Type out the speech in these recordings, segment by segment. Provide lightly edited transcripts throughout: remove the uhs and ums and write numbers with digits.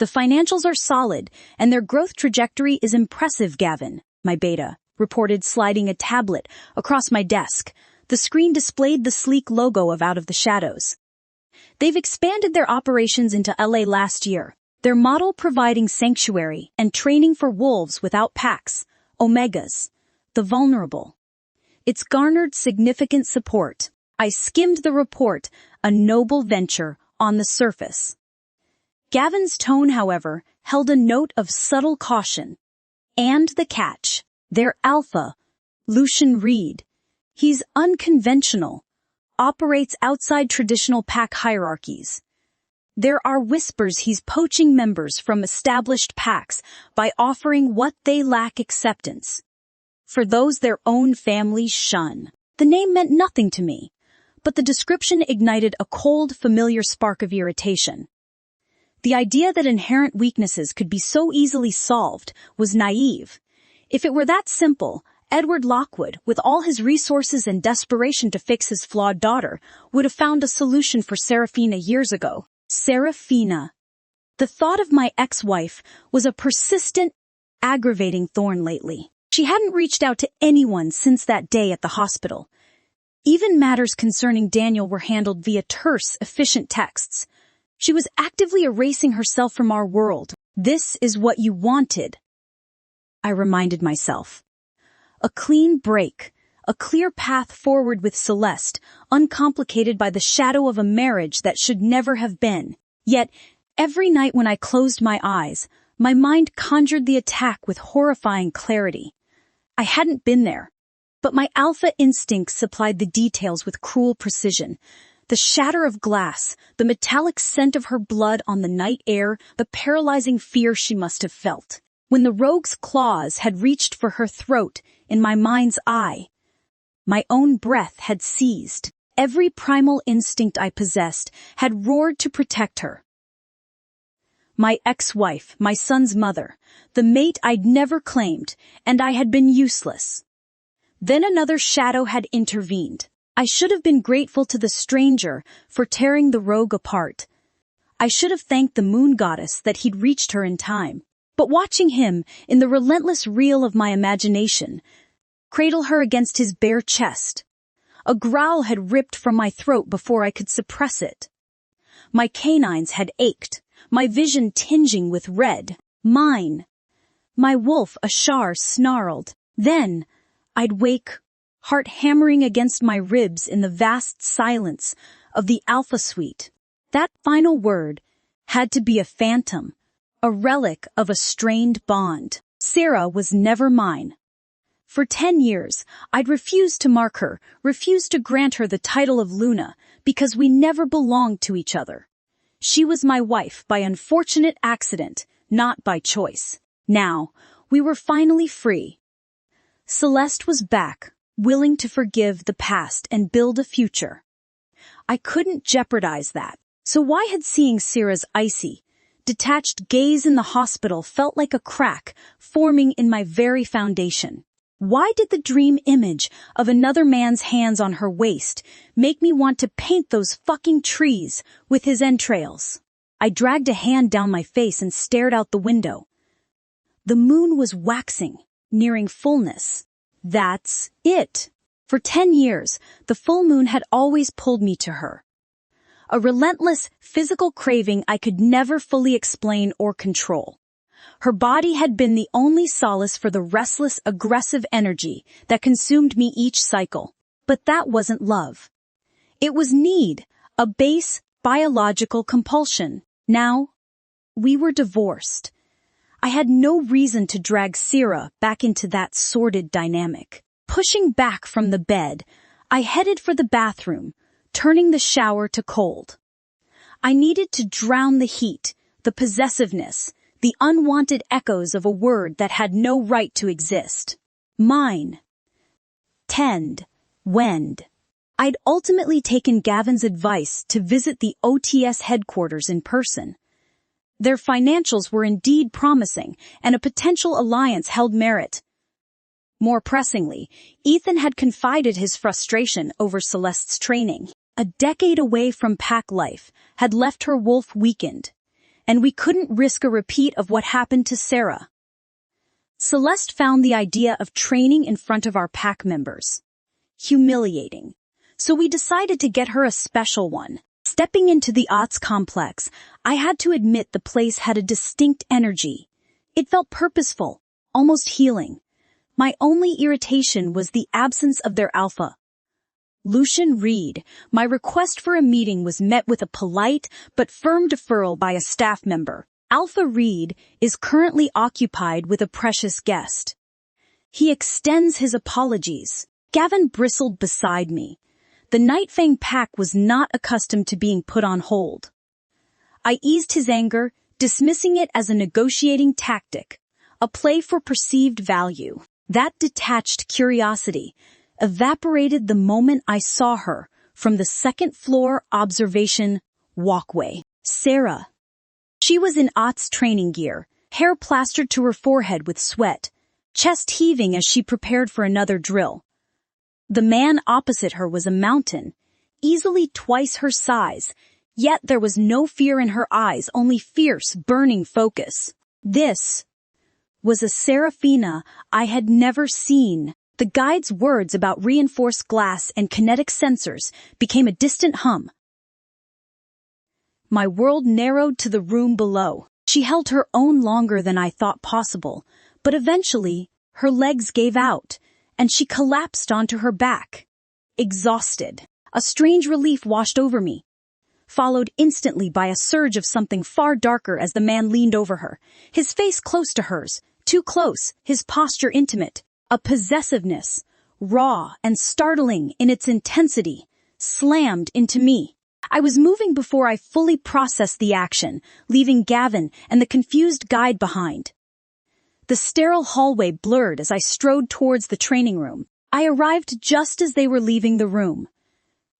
The financials are solid, and their growth trajectory is impressive, Gavin, my beta reported, sliding a tablet across my desk. The screen displayed the sleek logo of Out of the Shadows. They've expanded their operations into LA last year, their model providing sanctuary and training for wolves without packs, omegas, the vulnerable. It's garnered significant support. I skimmed the report, a noble venture on the surface. Gavin's tone, however, held a note of subtle caution. And the catch. Their alpha, Lucian Reed. He's unconventional, operates outside traditional pack hierarchies. There are whispers he's poaching members from established packs by offering what they lack acceptance. For those their own families shun. The name meant nothing to me, but the description ignited a cold, familiar spark of irritation. The idea that inherent weaknesses could be so easily solved was naive. If it were that simple, Edward Lockwood, with all his resources and desperation to fix his flawed daughter, would have found a solution for Serafina years ago. Serafina. The thought of my ex-wife was a persistent, aggravating thorn lately. She hadn't reached out to anyone since that day at the hospital. Even matters concerning Daniel were handled via terse, efficient texts. She was actively erasing herself from our world. This is what you wanted, I reminded myself. A clean break, a clear path forward with Celeste, uncomplicated by the shadow of a marriage that should never have been. Yet, every night when I closed my eyes, my mind conjured the attack with horrifying clarity. I hadn't been there, but my alpha instincts supplied the details with cruel precision. The shatter of glass, the metallic scent of her blood on the night air, the paralyzing fear she must have felt. When the rogue's claws had reached for her throat, in my mind's eye, my own breath had seized. Every primal instinct I possessed had roared to protect her. My ex-wife, my son's mother, the mate I'd never claimed, and I had been useless. Then another shadow had intervened. I should have been grateful to the stranger for tearing the rogue apart. I should have thanked the moon goddess that he'd reached her in time. But watching him, in the relentless reel of my imagination, cradle her against his bare chest, a growl had ripped from my throat before I could suppress it. My canines had ached, my vision tinging with red. Mine. My wolf Ashar snarled. Then, I'd wake, heart hammering against my ribs in the vast silence of the Alpha Suite. That final word had to be a phantom, a relic of a strained bond. Sarah was never mine. For 10 years, I'd refused to mark her, refused to grant her the title of Luna, because we never belonged to each other. She was my wife by unfortunate accident, not by choice. Now, we were finally free. Celeste was back, willing to forgive the past and build a future. I couldn't jeopardize that. So why had seeing Sarah's icy, detached gaze in the hospital felt like a crack forming in my very foundation? Why did the dream image of another man's hands on her waist make me want to paint those fucking trees with his entrails? I dragged a hand down my face and stared out the window. The moon was waxing, nearing fullness. That's it. For 10 years, the full moon had always pulled me to her. A relentless, physical craving I could never fully explain or control. Her body had been the only solace for the restless, aggressive energy that consumed me each cycle. But that wasn't love. It was need, a base, biological compulsion. Now, we were divorced. I had no reason to drag Sarah back into that sordid dynamic. Pushing back from the bed, I headed for the bathroom, turning the shower to cold. I needed to drown the heat, the possessiveness, the unwanted echoes of a word that had no right to exist. Mine. Tend. Wend. I'd ultimately taken Gavin's advice to visit the OTS headquarters in person. Their financials were indeed promising, and a potential alliance held merit. More pressingly, Ethan had confided his frustration over Celeste's training. A decade away from pack life had left her wolf weakened, and we couldn't risk a repeat of what happened to Sarah. Celeste found the idea of training in front of our pack members humiliating, so we decided to get her a special one. Stepping into the Ots complex, I had to admit the place had a distinct energy. It felt purposeful, almost healing. My only irritation was the absence of their alpha. Lucian Reed, my request for a meeting was met with a polite but firm deferral by a staff member. Alpha Reed is currently occupied with a precious guest. He extends his apologies. Gavin bristled beside me. The Nightfang pack was not accustomed to being put on hold. I eased his anger, dismissing it as a negotiating tactic, a play for perceived value. That detached curiosity evaporated the moment I saw her from the second-floor observation walkway. Sarah. She was in Ott's training gear, hair plastered to her forehead with sweat, chest heaving as she prepared for another drill. The man opposite her was a mountain, easily twice her size, yet there was no fear in her eyes, only fierce, burning focus. This was a Serafina I had never seen. The guide's words about reinforced glass and kinetic sensors became a distant hum. My world narrowed to the room below. She held her own longer than I thought possible, but eventually her legs gave out, and she collapsed onto her back. Exhausted. A strange relief washed over me, followed instantly by a surge of something far darker as the man leaned over her, his face close to hers, too close, his posture intimate. A possessiveness, raw and startling in its intensity, slammed into me. I was moving before I fully processed the action, leaving Gavin and the confused guide behind. The sterile hallway blurred as I strode towards the training room. I arrived just as they were leaving the room.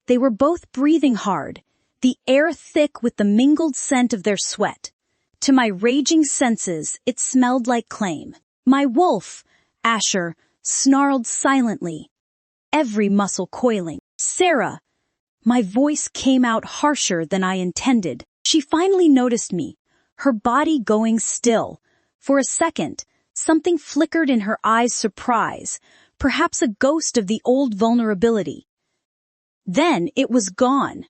They were both breathing hard, the air thick with the mingled scent of their sweat. To my raging senses, it smelled like claim. My wolf, Asher, snarled silently, every muscle coiling. Sarah. My voice came out harsher than I intended. She finally noticed me, her body going still. For a second, something flickered in her eyes, surprise, perhaps a ghost of the old vulnerability. Then it was gone,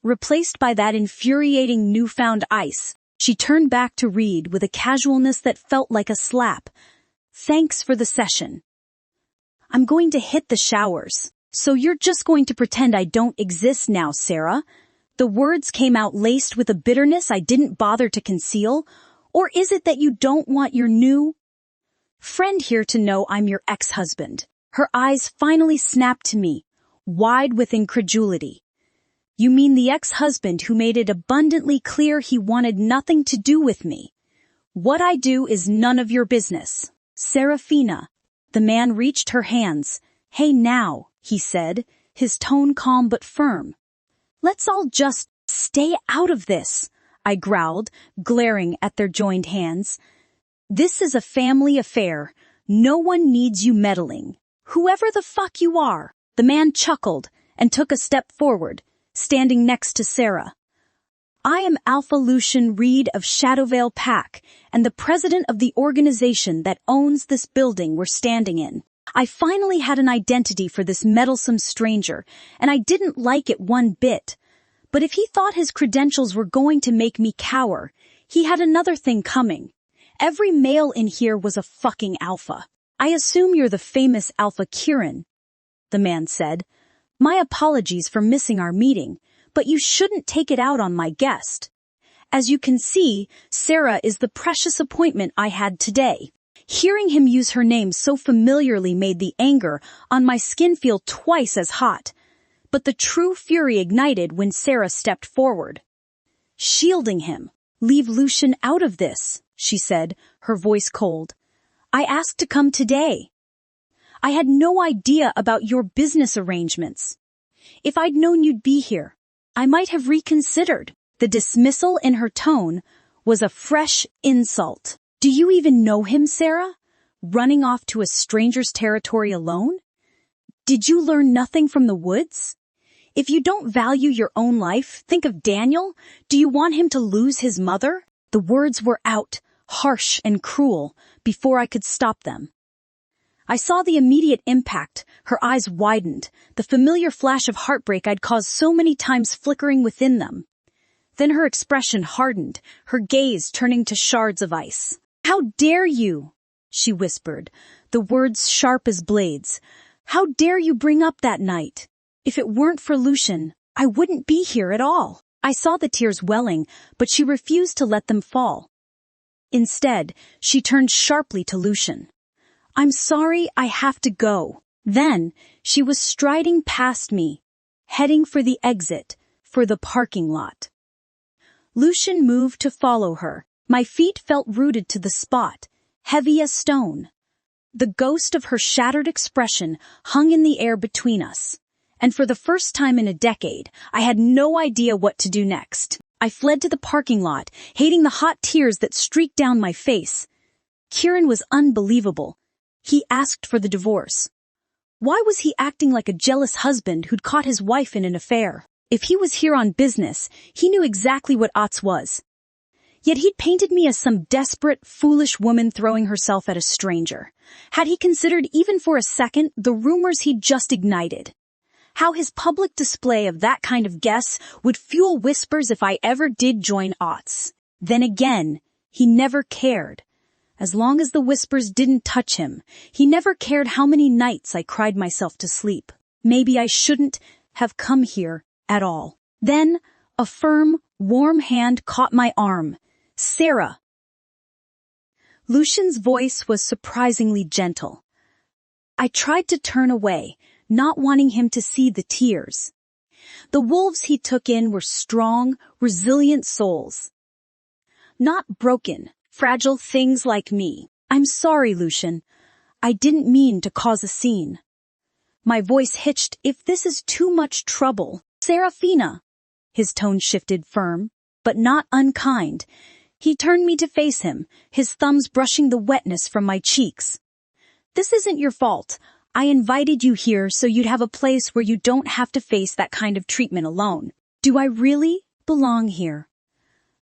replaced by that infuriating newfound ice. She turned back to Reed with a casualness that felt like a slap. Thanks for the session. I'm going to hit the showers. So you're just going to pretend I don't exist now, Sarah? The words came out laced with a bitterness I didn't bother to conceal. Or is it that you don't want your new friend here to know I'm your ex-husband? Her eyes finally snapped to me, wide with incredulity. You mean the ex-husband who made it abundantly clear he wanted nothing to do with me? What I do is none of your business. Serafina. The man reached her hands. Hey now, he said, his tone calm but firm. Let's all just stay out of this, I growled, glaring at their joined hands. This is a family affair. No one needs you meddling. Whoever the fuck you are. The man chuckled and took a step forward, standing next to Sarah. I am Alpha Lucian Reed of Shadowvale Pack and the president of the organization that owns this building we're standing in. I finally had an identity for this meddlesome stranger, and I didn't like it one bit. But if he thought his credentials were going to make me cower, he had another thing coming. Every male in here was a fucking alpha. I assume you're the famous Alpha Kieran, the man said. My apologies for missing our meeting, but you shouldn't take it out on my guest. As you can see, Sarah is the precious appointment I had today. Hearing him use her name so familiarly made the anger on my skin feel twice as hot. But the true fury ignited when Sarah stepped forward. Shielding him. Leave Lucian out of this, she said, her voice cold. I asked to come today. I had no idea about your business arrangements. If I'd known you'd be here, I might have reconsidered. The dismissal in her tone was a fresh insult. Do you even know him, Sarah? Running off to a stranger's territory alone? Did you learn nothing from the woods? If you don't value your own life, think of Daniel. Do you want him to lose his mother? The words were out, harsh and cruel, before I could stop them. I saw the immediate impact. Her eyes widened, the familiar flash of heartbreak I'd caused so many times flickering within them. Then her expression hardened, her gaze turning to shards of ice. "How dare you?" she whispered, the words sharp as blades. "How dare you bring up that night? If it weren't for Lucian, I wouldn't be here at all." I saw the tears welling, but she refused to let them fall. Instead, she turned sharply to Lucian. "I'm sorry, I have to go." Then, she was striding past me, heading for the exit, for the parking lot. Lucian moved to follow her. My feet felt rooted to the spot, heavy as stone. The ghost of her shattered expression hung in the air between us, and for the first time in a decade, I had no idea what to do next. I fled to the parking lot, hating the hot tears that streaked down my face. Kieran was unbelievable. He asked for the divorce. Why was he acting like a jealous husband who'd caught his wife in an affair? If he was here on business, he knew exactly what Ots was. Yet he'd painted me as some desperate, foolish woman throwing herself at a stranger. Had he considered even for a second the rumors he'd just ignited? How his public display of that kind of guess would fuel whispers if I ever did join Ots. Then again, he never cared. As long as the whispers didn't touch him, he never cared how many nights I cried myself to sleep. Maybe I shouldn't have come here at all. Then, a firm, warm hand caught my arm. "Sarah." Lucian's voice was surprisingly gentle. I tried to turn away, not wanting him to see the tears. The wolves he took in were strong, resilient souls. Not broken, fragile things like me. "I'm sorry, Lucian. I didn't mean to cause a scene." My voice hitched. "If this is too much trouble, Serafina." His tone shifted, firm, but not unkind. He turned me to face him, his thumbs brushing the wetness from my cheeks. "This isn't your fault. I invited you here so you'd have a place where you don't have to face that kind of treatment alone. Do I really belong here?"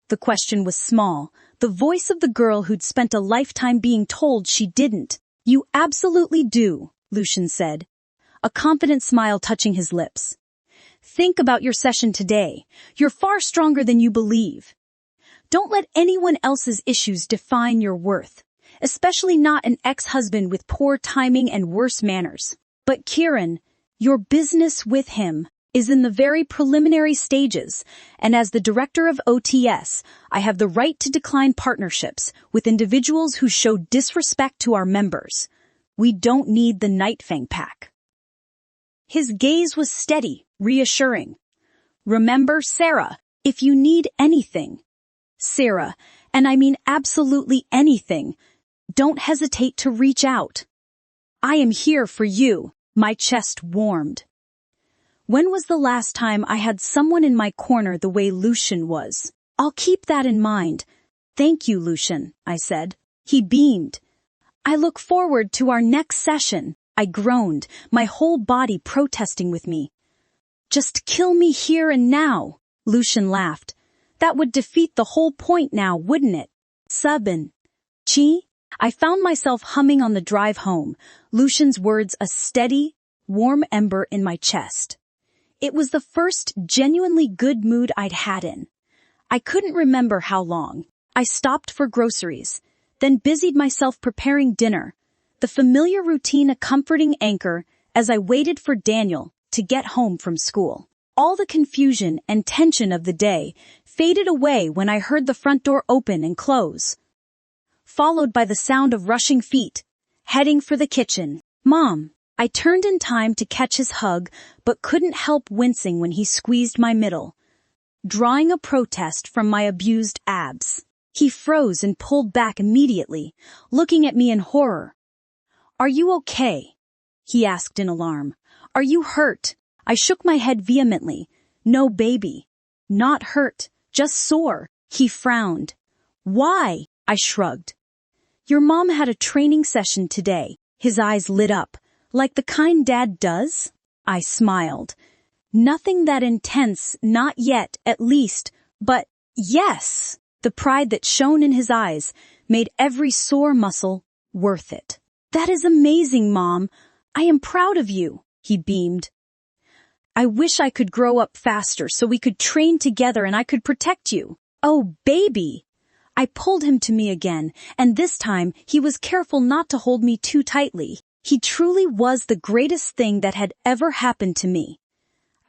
The question was small, the voice of the girl who'd spent a lifetime being told she didn't. "You absolutely do," Lucian said, a confident smile touching his lips. "Think about your session today. You're far stronger than you believe. Don't let anyone else's issues define your worth, especially not an ex-husband with poor timing and worse manners. But Kieran, your business with him is in the very preliminary stages, and as the director of OTS, I have the right to decline partnerships with individuals who show disrespect to our members. We don't need the Nightfang pack." His gaze was steady, reassuring. "Remember, Sarah, if you need anything, Sarah, and I mean absolutely anything, don't hesitate to reach out. I am here for you." My chest warmed. When was the last time I had someone in my corner the way Lucian was? "I'll keep that in mind." "Thank you, Lucian," I said. He beamed. "I look forward to our next session." I groaned, my whole body protesting with me. "Just kill me here and now," Lucian laughed. "That would defeat the whole point now, wouldn't it?" "Sabin. Chi?" I found myself humming on the drive home, Lucian's words a steady, warm ember in my chest. It was the first genuinely good mood I'd had in. I couldn't remember how long. I stopped for groceries, then busied myself preparing dinner, the familiar routine a comforting anchor as I waited for Daniel to get home from school. All the confusion and tension of the day faded away when I heard the front door open and close, followed by the sound of rushing feet, heading for the kitchen. "Mom." I turned in time to catch his hug, but couldn't help wincing when he squeezed my middle, drawing a protest from my abused abs. He froze and pulled back immediately, looking at me in horror. "Are you okay?" he asked in alarm. "Are you hurt?" I shook my head vehemently. "No, baby. Not hurt, just sore." He frowned. "Why?" I shrugged. "Your mom had a training session today." His eyes lit up. "Like the kind Dad does?" I smiled. "Nothing that intense, not yet, at least, but yes." The pride that shone in his eyes made every sore muscle worth it. "That is amazing, Mom. I am proud of you," he beamed. "I wish I could grow up faster so we could train together and I could protect you." "Oh, baby!" I pulled him to me again, and this time he was careful not to hold me too tightly. He truly was the greatest thing that had ever happened to me.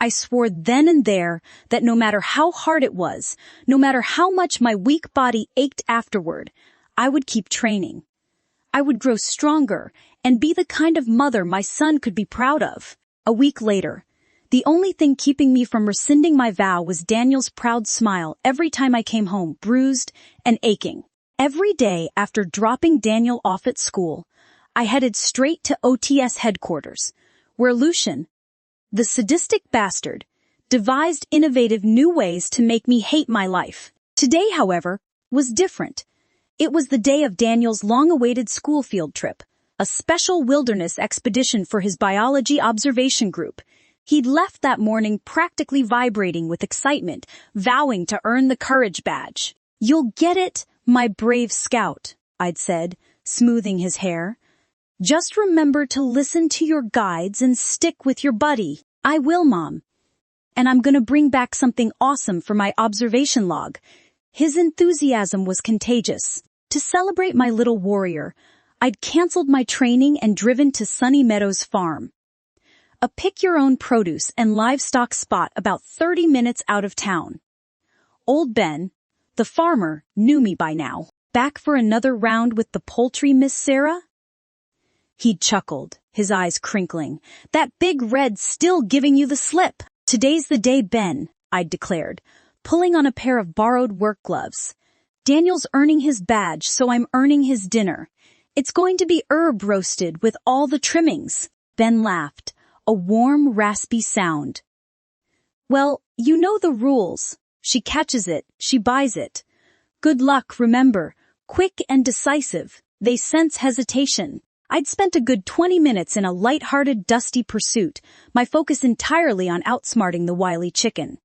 I swore then and there that no matter how hard it was, no matter how much my weak body ached afterward, I would keep training. I would grow stronger and be the kind of mother my son could be proud of. A week later, the only thing keeping me from rescinding my vow was Daniel's proud smile every time I came home bruised and aching. Every day after dropping Daniel off at school, I headed straight to OTS headquarters, where Lucian, the sadistic bastard, devised innovative new ways to make me hate my life. Today, however, was different. It was the day of Daniel's long-awaited school field trip, a special wilderness expedition for his biology observation group. He'd left that morning practically vibrating with excitement, vowing to earn the courage badge. "You'll get it, my brave scout," I'd said, smoothing his hair. "Just remember to listen to your guides and stick with your buddy." "I will, Mom. And I'm gonna bring back something awesome for my observation log." His enthusiasm was contagious. To celebrate my little warrior, I'd canceled my training and driven to Sunny Meadows Farm, a pick-your-own-produce and livestock spot about 30 minutes out of town. Old Ben, the farmer, knew me by now. "Back for another round with the poultry, Miss Sarah?" He'd chuckled, his eyes crinkling. "That big red's still giving you the slip." "Today's the day, Ben," I'd declared, pulling on a pair of borrowed work gloves. "Daniel's earning his badge, so I'm earning his dinner. It's going to be herb roasted with all the trimmings." Ben laughed, a warm, raspy sound. "Well, you know the rules. She catches it, she buys it. Good luck, remember, quick and decisive. They sense hesitation." I'd spent a good 20 minutes in a light-hearted, dusty pursuit, my focus entirely on outsmarting the wily chicken.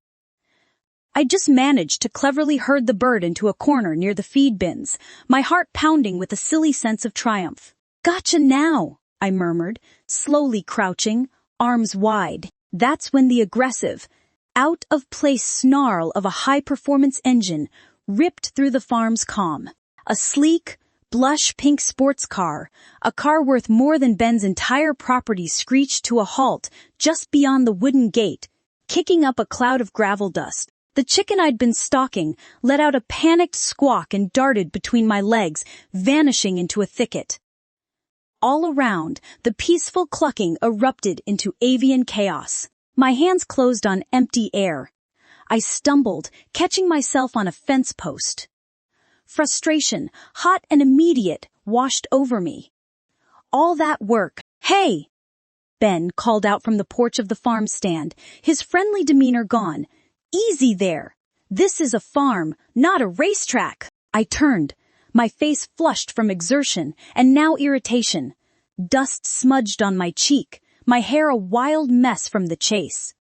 I just managed to cleverly herd the bird into a corner near the feed bins, my heart pounding with a silly sense of triumph. "Gotcha now," I murmured, slowly crouching, arms wide. That's when the aggressive, out-of-place snarl of a high-performance engine ripped through the farm's calm. A sleek, blush-pink sports car, a car worth more than Ben's entire property, screeched to a halt just beyond the wooden gate, kicking up a cloud of gravel dust. The chicken I'd been stalking let out a panicked squawk and darted between my legs, vanishing into a thicket. All around, the peaceful clucking erupted into avian chaos. My hands closed on empty air. I stumbled, catching myself on a fence post. Frustration, hot and immediate, washed over me. All that work. "Hey!" Ben called out from the porch of the farm stand, his friendly demeanor gone. "Easy there. This is a farm, not a racetrack." I turned, my face flushed from exertion and now irritation. Dust smudged on my cheek, my hair a wild mess from the chase.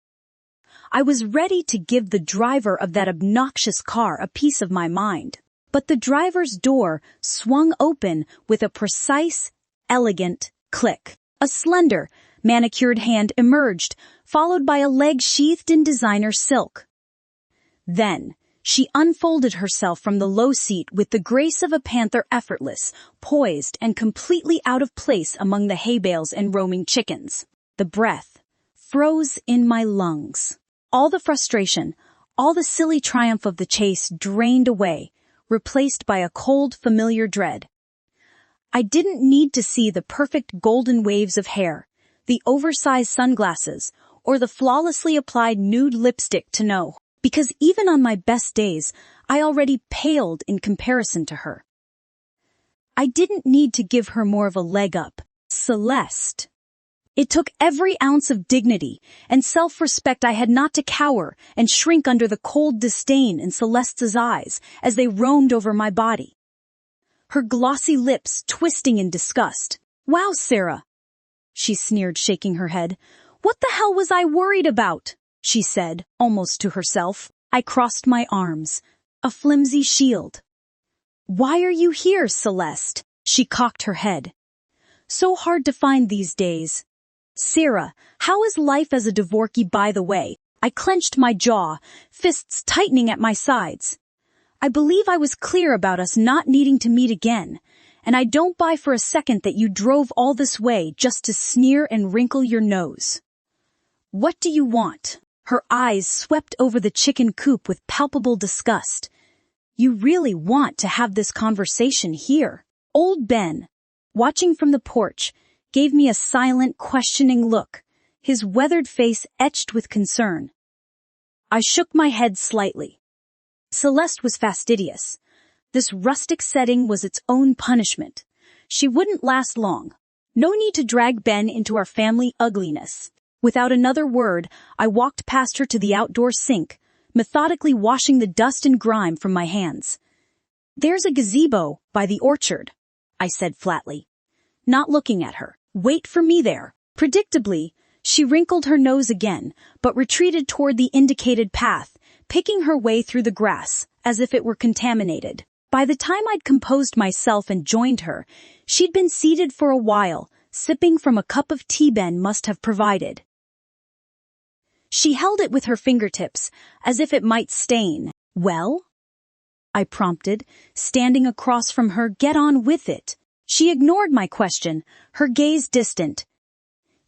I was ready to give the driver of that obnoxious car a piece of my mind. But the driver's door swung open with a precise, elegant click. A slender, manicured hand emerged, followed by a leg sheathed in designer silk. Then, she unfolded herself from the low seat with the grace of a panther, effortless, poised, and completely out of place among the hay bales and roaming chickens. The breath froze in my lungs. All the frustration, all the silly triumph of the chase drained away, replaced by a cold, familiar dread. I didn't need to see the perfect golden waves of hair, the oversized sunglasses, or the flawlessly applied nude lipstick to know, because even on my best days, I already paled in comparison to her. I didn't need to give her more of a leg up. Celeste. It took every ounce of dignity and self-respect I had not to cower and shrink under the cold disdain in Celeste's eyes as they roamed over my body. Her glossy lips twisting in disgust. "Wow, Sarah," she sneered, shaking her head. "What the hell was I worried about?" she said, almost to herself. I crossed my arms. a flimsy shield. "Why are you here, Celeste?" She cocked her head. "So hard to find these days." "Sarah, how is life as a Dvorki, by the way?" I clenched my jaw, fists tightening at my sides. "I believe I was clear about us not needing to meet again, and I don't buy for a second that you drove all this way just to sneer and wrinkle your nose." "What do you want?" Her eyes swept over the chicken coop with palpable disgust. "You really want to have this conversation here?" Old Ben, watching from the porch, gave me a silent, questioning look, his weathered face etched with concern. I shook my head slightly. Celeste was fastidious. This rustic setting was its own punishment. She wouldn't last long. No need to drag Ben into our family ugliness. Without another word, I walked past her to the outdoor sink, methodically washing the dust and grime from my hands. "There's a gazebo by the orchard," I said flatly, not looking at her. "Wait for me there." Predictably, she wrinkled her nose again, but retreated toward the indicated path, picking her way through the grass, as if it were contaminated. By the time I'd composed myself and joined her, she'd been seated for a while, sipping from a cup of tea Ben must have provided. She held it with her fingertips, as if it might stain. "Well?" I prompted, standing across from her. "Get on with it." She ignored my question, her gaze distant.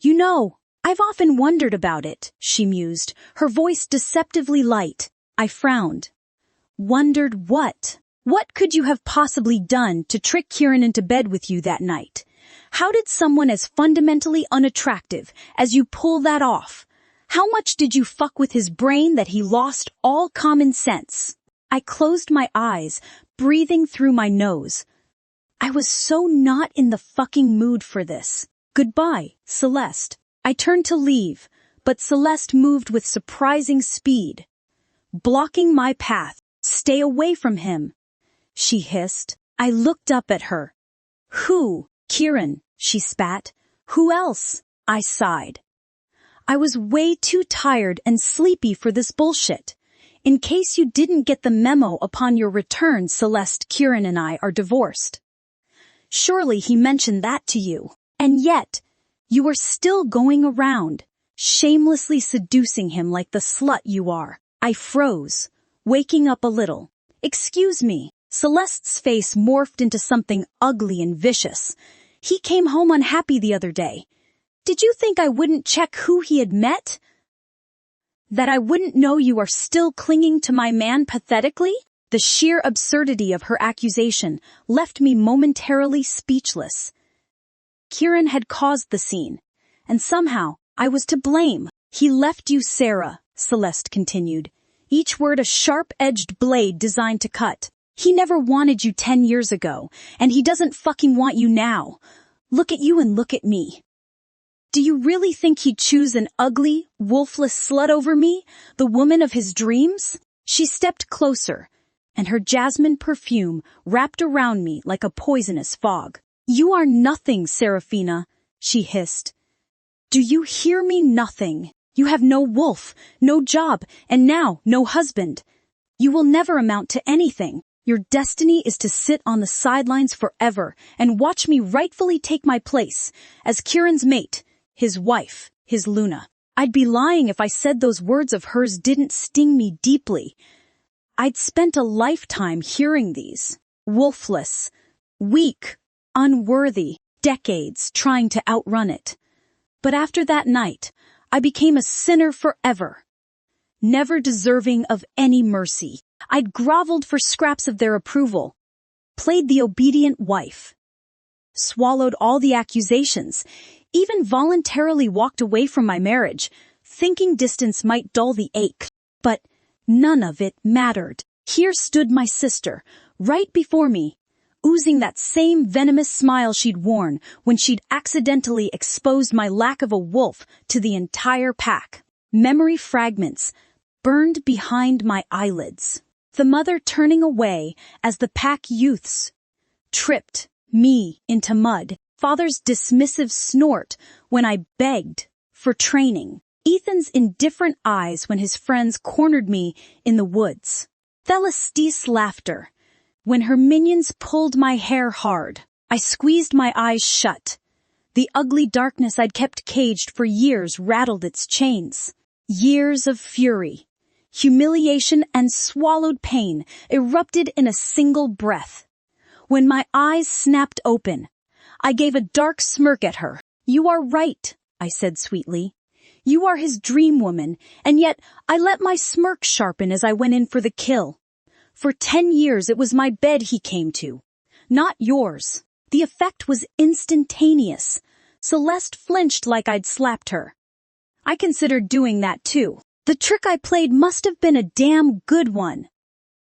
"You know, I've often wondered about it," she mused, her voice deceptively light. I frowned. "Wondered what? What could you have possibly done to trick Kieran into bed with you that night? How did someone as fundamentally unattractive as you pull that off? How much did you fuck with his brain that he lost all common sense?" I closed my eyes, breathing through my nose. I was so not in the fucking mood for this. "Goodbye, Celeste." I turned to leave, but Celeste moved with surprising speed, blocking my path. "Stay away from him," she hissed. I looked up at her. "Who?" "Kieran," she spat. "Who else?" I sighed. I was way too tired and sleepy for this bullshit. In case you didn't get the memo upon your return, Celeste, Kieran and I are divorced. Surely he mentioned that to you. And yet, you are still going around, shamelessly seducing him like the slut you are. I froze, waking up a little. "Excuse me." Celeste's face morphed into something ugly and vicious. "He came home unhappy the other day. Did you think I wouldn't check who he had met? That I wouldn't know you are still clinging to my man pathetically?" The sheer absurdity of her accusation left me momentarily speechless. Kieran had caused the scene, and somehow I was to blame. "He left you, Sarah," Celeste continued, each word a sharp-edged blade designed to cut. "He never wanted you 10 years ago, and he doesn't fucking want you now. Look at you and look at me. Do you really think he'd choose an ugly, wolfless slut over me, the woman of his dreams?" She stepped closer, and her jasmine perfume wrapped around me like a poisonous fog. "You are nothing, Serafina," she hissed. "Do you hear me? Nothing. You have no wolf, no job, and now no husband. You will never amount to anything. Your destiny is to sit on the sidelines forever and watch me rightfully take my place as Kieran's mate, his wife, his Luna." I'd be lying if I said those words of hers didn't sting me deeply. I'd spent a lifetime hearing these. Wolfless, weak, unworthy, decades trying to outrun it. But after that night, I became a sinner forever, never deserving of any mercy. I'd groveled for scraps of their approval, played the obedient wife, swallowed all the accusations, even voluntarily walked away from my marriage, thinking distance might dull the ache. But none of it mattered. Here stood my sister, right before me, oozing that same venomous smile she'd worn when she'd accidentally exposed my lack of a wolf to the entire pack. Memory fragments burned behind my eyelids. The mother turning away as the pack youths tripped me into mud. Father's dismissive snort when I begged for training. Ethan's indifferent eyes when his friends cornered me in the woods. Celeste's laughter. When her minions pulled my hair hard, I squeezed my eyes shut. The ugly darkness I'd kept caged for years rattled its chains. Years of fury, humiliation, and swallowed pain erupted in a single breath. When my eyes snapped open, I gave a dark smirk at her. "You are right," I said sweetly. "You are his dream woman, and yet I let my smirk sharpen as I went in for the kill. For 10 years it was my bed he came to, not yours." The effect was instantaneous. Celeste flinched like I'd slapped her. I considered doing that too. "The trick I played must have been a damn good one,"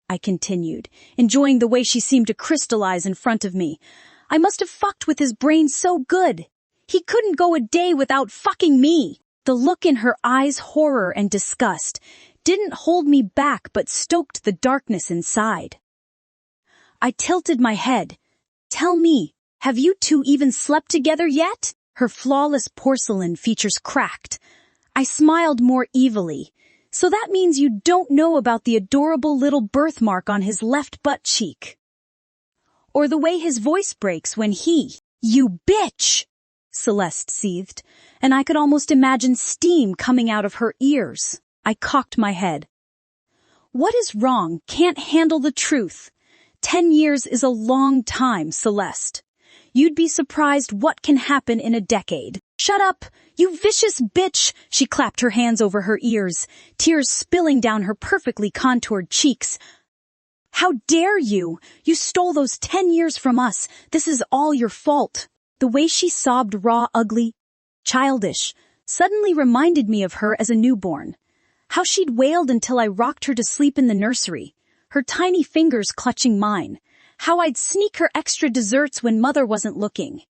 I continued, enjoying the way she seemed to crystallize in front of me. "I must have fucked with his brain so good. He couldn't go a day without fucking me." The look in her eyes, horror and disgust, didn't hold me back but stoked the darkness inside. I tilted my head. "Tell me, have you two even slept together yet?" Her flawless porcelain features cracked. I smiled more evilly. "So that means you don't know about the adorable little birthmark on his left butt cheek. Or the way his voice breaks when he—" "You bitch!" Celeste seethed, and I could almost imagine steam coming out of her ears. I cocked my head. "What is wrong? Can't handle the truth. 10 years is a long time, Celeste. You'd be surprised what can happen in a decade." "Shut up, you vicious bitch!" She clapped her hands over her ears, tears spilling down her perfectly contoured cheeks. "How dare you? You stole those 10 years from us. This is all your fault." The way she sobbed, raw, ugly, childish, suddenly reminded me of her as a newborn. How she'd wailed until I rocked her to sleep in the nursery, her tiny fingers clutching mine. How I'd sneak her extra desserts when mother wasn't looking.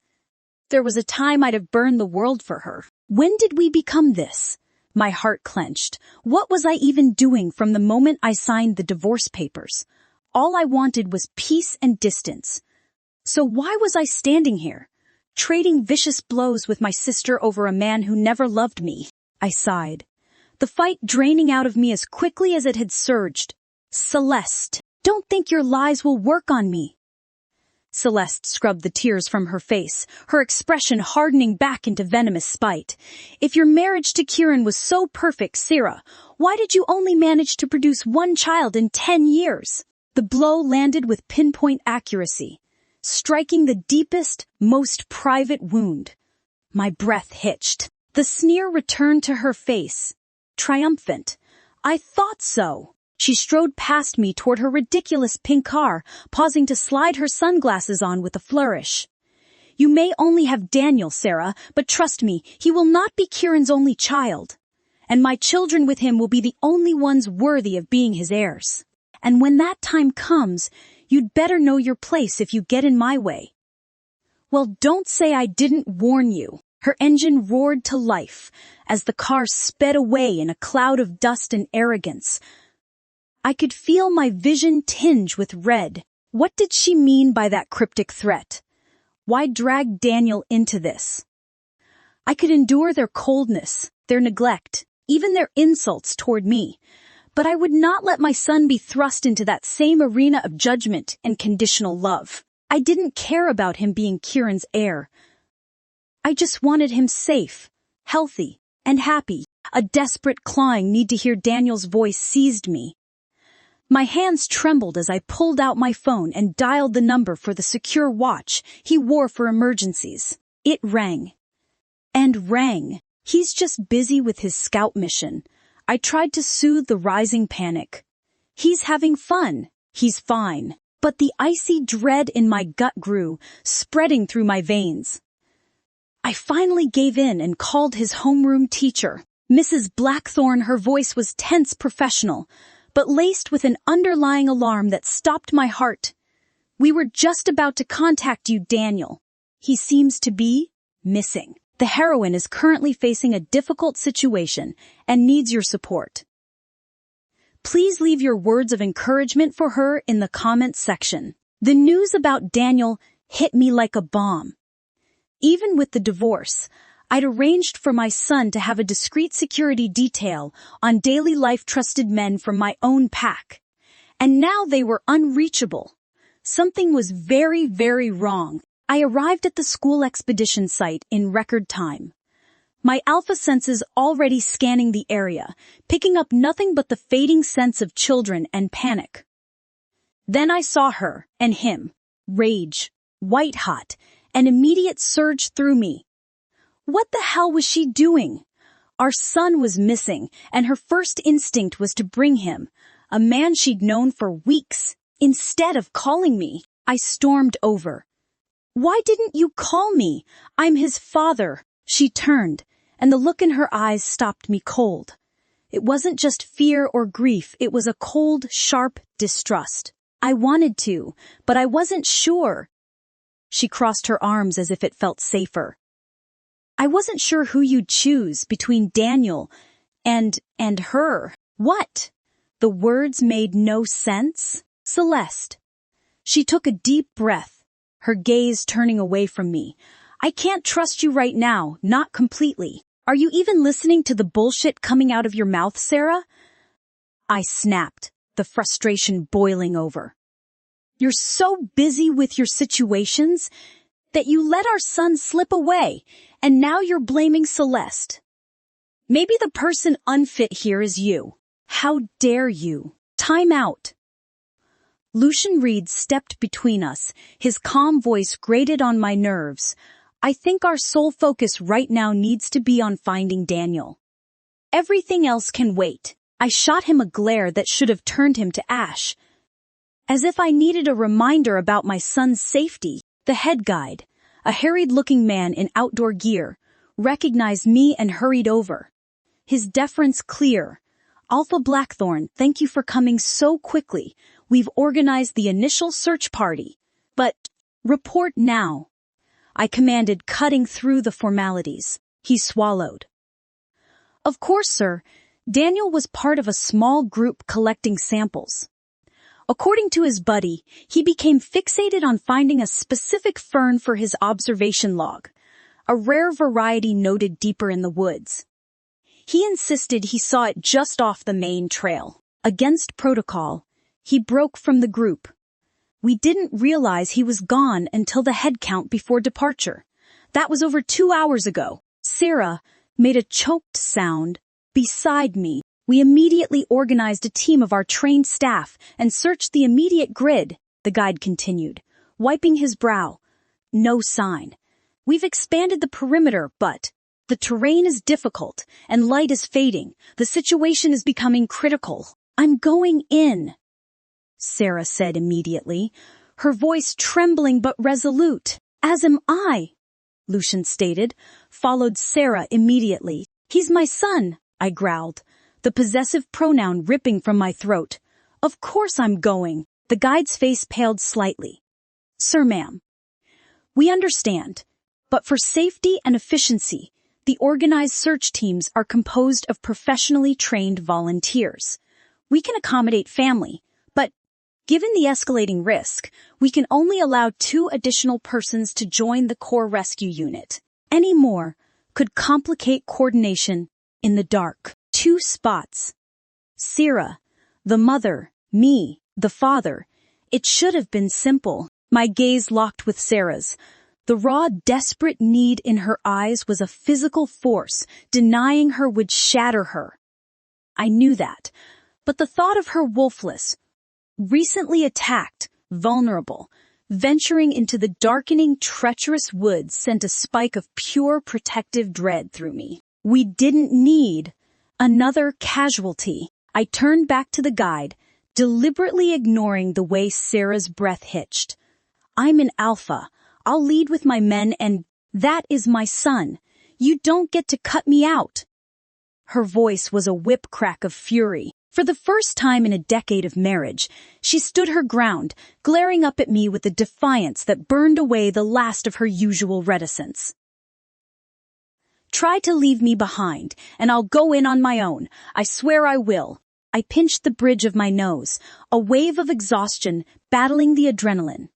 There was a time I'd have burned the world for her. When did we become this? My heart clenched. What was I even doing from the moment I signed the divorce papers? All I wanted was peace and distance. So why was I standing here, trading vicious blows with my sister over a man who never loved me? I sighed, the fight draining out of me as quickly as it had surged. "Celeste, don't think your lies will work on me." Celeste scrubbed the tears from her face, her expression hardening back into venomous spite. "If your marriage to Kieran was so perfect, Sarah, why did you only manage to produce one child in 10 years? The blow landed with pinpoint accuracy, striking the deepest, most private wound. My breath hitched. The sneer returned to her face, triumphant. "I thought so." She strode past me toward her ridiculous pink car, pausing to slide her sunglasses on with a flourish. "You may only have Daniel, Sarah, but trust me, he will not be Kieran's only child. And my children with him will be the only ones worthy of being his heirs. And when that time comes, you'd better know your place if you get in my way." "Well, don't say I didn't warn you." Her engine roared to life as the car sped away in a cloud of dust and arrogance. I could feel my vision tinge with red. What did she mean by that cryptic threat? Why drag Daniel into this? I could endure their coldness, their neglect, even their insults toward me, but I would not let my son be thrust into that same arena of judgment and conditional love. I didn't care about him being Kieran's heir. I just wanted him safe, healthy, and happy. A desperate clawing need to hear Daniel's voice seized me. My hands trembled as I pulled out my phone and dialed the number for the secure watch he wore for emergencies. It rang. And rang. He's just busy with his scout mission. I tried to soothe the rising panic. He's having fun. He's fine. But the icy dread in my gut grew, spreading through my veins. I finally gave in and called his homeroom teacher. Mrs. Blackthorne. Her voice was tense, professional, but laced with an underlying alarm that stopped my heart. "We were just about to contact you, Daniel. He seems to be missing. The heroine is currently facing a difficult situation and needs your support. Please leave your words of encouragement for her in the comments section." The news about Daniel hit me like a bomb. Even with the divorce, I'd arranged for my son to have a discreet security detail on daily life trusted men from my own pack. and now they were unreachable. Something was very, very wrong. I arrived at the school expedition site in record time. My alpha senses already scanning the area, picking up nothing but the fading sense of children and panic. Then I saw her and him. Rage, white-hot, an immediate surge through me. What the hell was she doing? Our son was missing, and her first instinct was to bring him, a man she'd known for weeks. Instead of calling me, I stormed over. "Why didn't you call me? I'm his father." She turned, and the look in her eyes stopped me cold. It wasn't just fear or grief, it was a cold, sharp distrust. I wanted to, but I wasn't sure. She crossed her arms as if it felt safer. "I wasn't sure who you'd choose between Daniel and her." What? The words made no sense. Celeste. She took a deep breath, her gaze turning away from me. "I can't trust you right now, not completely. Are you even listening to the bullshit coming out of your mouth, Sarah?" I snapped, the frustration boiling over. "You're so busy with your situations that you let our son slip away, and now you're blaming Celeste. Maybe the person unfit here is you. How dare you? Time out." Lucian Reed stepped between us, his calm voice grated on my nerves. "I think our sole focus right now needs to be on finding Daniel. Everything else can wait." I shot him a glare that should have turned him to ash. As if I needed a reminder about my son's safety, the head guide, a harried-looking man in outdoor gear, recognized me and hurried over. His deference clear. "Alpha Blackthorn, thank you for coming so quickly. We've organized the initial search party. But, report now," I commanded, cutting through the formalities. He swallowed. "Of course, sir. Daniel was part of a small group collecting samples. According to his buddy, he became fixated on finding a specific fern for his observation log, a rare variety noted deeper in the woods. He insisted he saw it just off the main trail. Against protocol, he broke from the group. We didn't realize he was gone until the head count before departure. That was over 2 hours ago." Sarah made a choked sound beside me. "We immediately organized a team of our trained staff and searched the immediate grid," the guide continued, wiping his brow. "No sign. We've expanded the perimeter, but the terrain is difficult and light is fading. The situation is becoming critical." "I'm going in," Sarah said immediately, her voice trembling but resolute. "As am I," Lucian stated, followed Sarah immediately. "He's my son," I growled, the possessive pronoun ripping from my throat. "Of course I'm going." The guide's face paled slightly. "Sir, ma'am, we understand, but for safety and efficiency, the organized search teams are composed of professionally trained volunteers. We can accommodate family, but given the escalating risk, we can only allow 2 additional persons to join the core rescue unit. Any more could complicate coordination in the dark." 2 spots. Sarah, the mother, me, the father. It should have been simple. My gaze locked with Sarah's. The raw, desperate need in her eyes was a physical force, denying her would shatter her. I knew that, but the thought of her wolfless, recently attacked, vulnerable, venturing into the darkening, treacherous woods sent a spike of pure protective dread through me. We didn't need another casualty. I turned back to the guide, deliberately ignoring the way Sarah's breath hitched. "I'm an alpha. I'll lead with my men, and that is my son. You don't get to cut me out." Her voice was a whip crack of fury. For the first time in a decade of marriage, she stood her ground, glaring up at me with a defiance that burned away the last of her usual reticence. "Try to leave me behind, and I'll go in on my own. I swear I will." I pinched the bridge of my nose, a wave of exhaustion battling the adrenaline.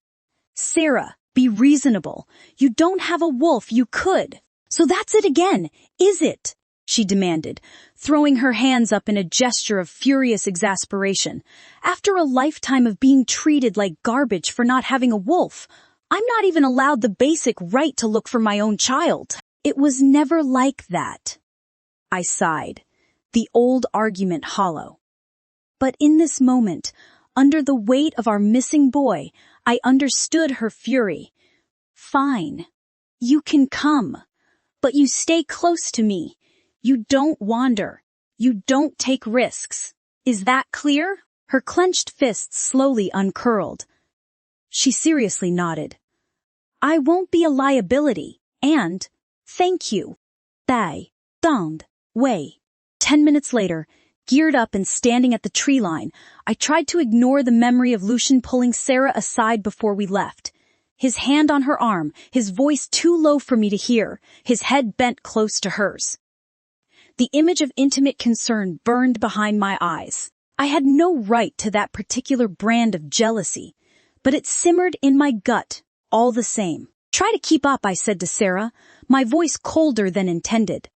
"Sarah, be reasonable. You don't have a wolf, you could." "So that's it again, is it?" she demanded, throwing her hands up in a gesture of furious exasperation. After a lifetime of being treated like garbage for not having a wolf, I'm not even allowed the basic right to look for my own child. It was never like that. I sighed, the old argument hollow. But in this moment, under the weight of our missing boy, I understood her fury. Fine. You can come. But you stay close to me. You don't wander. You don't take risks. Is that clear? Her clenched fists slowly uncurled. She seriously nodded. I won't be a liability, and thank you. Dai, donged, wei. 10 minutes later, geared up and standing at the tree line, I tried to ignore the memory of Lucian pulling Sarah aside before we left. His hand on her arm, his voice too low for me to hear, his head bent close to hers. The image of intimate concern burned behind my eyes. I had no right to that particular brand of jealousy, but it simmered in my gut, all the same. Try to keep up, I said to Sarah, my voice colder than intended.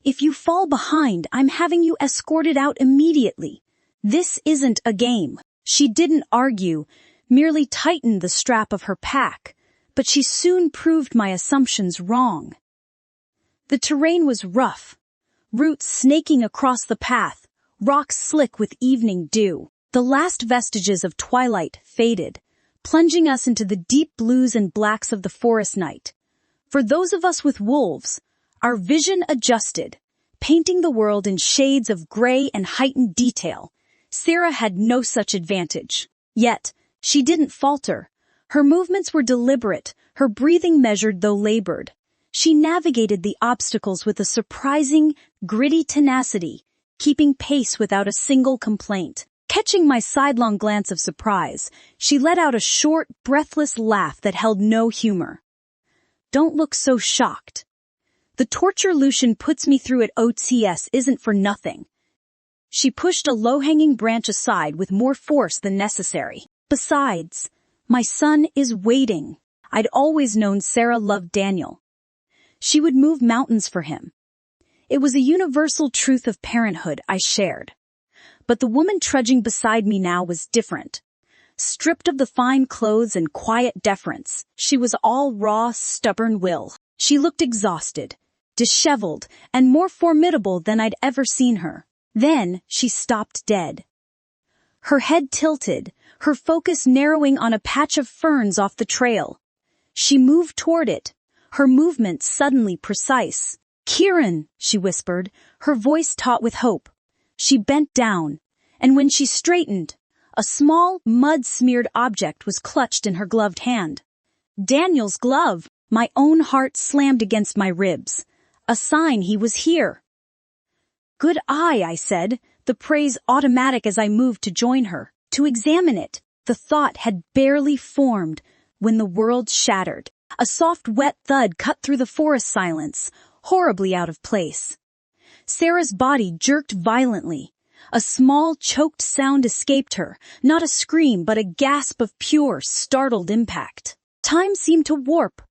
If you fall behind, I'm having you escorted out immediately. This isn't a game. She didn't argue, merely tightened the strap of her pack, but she soon proved my assumptions wrong. The terrain was rough, roots snaking across the path, rocks slick with evening dew. The last vestiges of twilight faded, plunging us into the deep blues and blacks of the forest night. For those of us with wolves, our vision adjusted, painting the world in shades of gray and heightened detail. Sarah had no such advantage. Yet, she didn't falter. Her movements were deliberate, her breathing measured though labored. She navigated the obstacles with a surprising, gritty tenacity, keeping pace without a single complaint. Catching my sidelong glance of surprise, she let out a short, breathless laugh that held no humor. Don't look so shocked. The torture Lucian puts me through at OTS isn't for nothing. She pushed a low-hanging branch aside with more force than necessary. Besides, my son is waiting. I'd always known Sarah loved Daniel. She would move mountains for him. It was a universal truth of parenthood I shared. But the woman trudging beside me now was different. Stripped of the fine clothes and quiet deference, she was all raw, stubborn will. She looked exhausted, disheveled, and more formidable than I'd ever seen her. Then she stopped dead. Her head tilted, her focus narrowing on a patch of ferns off the trail. She moved toward it, her movements suddenly precise. "Kieran," she whispered, her voice taut with hope. She bent down, and when she straightened, a small, mud-smeared object was clutched in her gloved hand. Daniel's glove! My own heart slammed against my ribs. A sign he was here. "Good eye," I said, the praise automatic as I moved to join her, to examine it. The thought had barely formed when the world shattered. A soft, wet thud cut through the forest silence, horribly out of place. Sarah's body jerked violently. A small, choked sound escaped her, not a scream but a gasp of pure, startled impact. Time seemed to warp.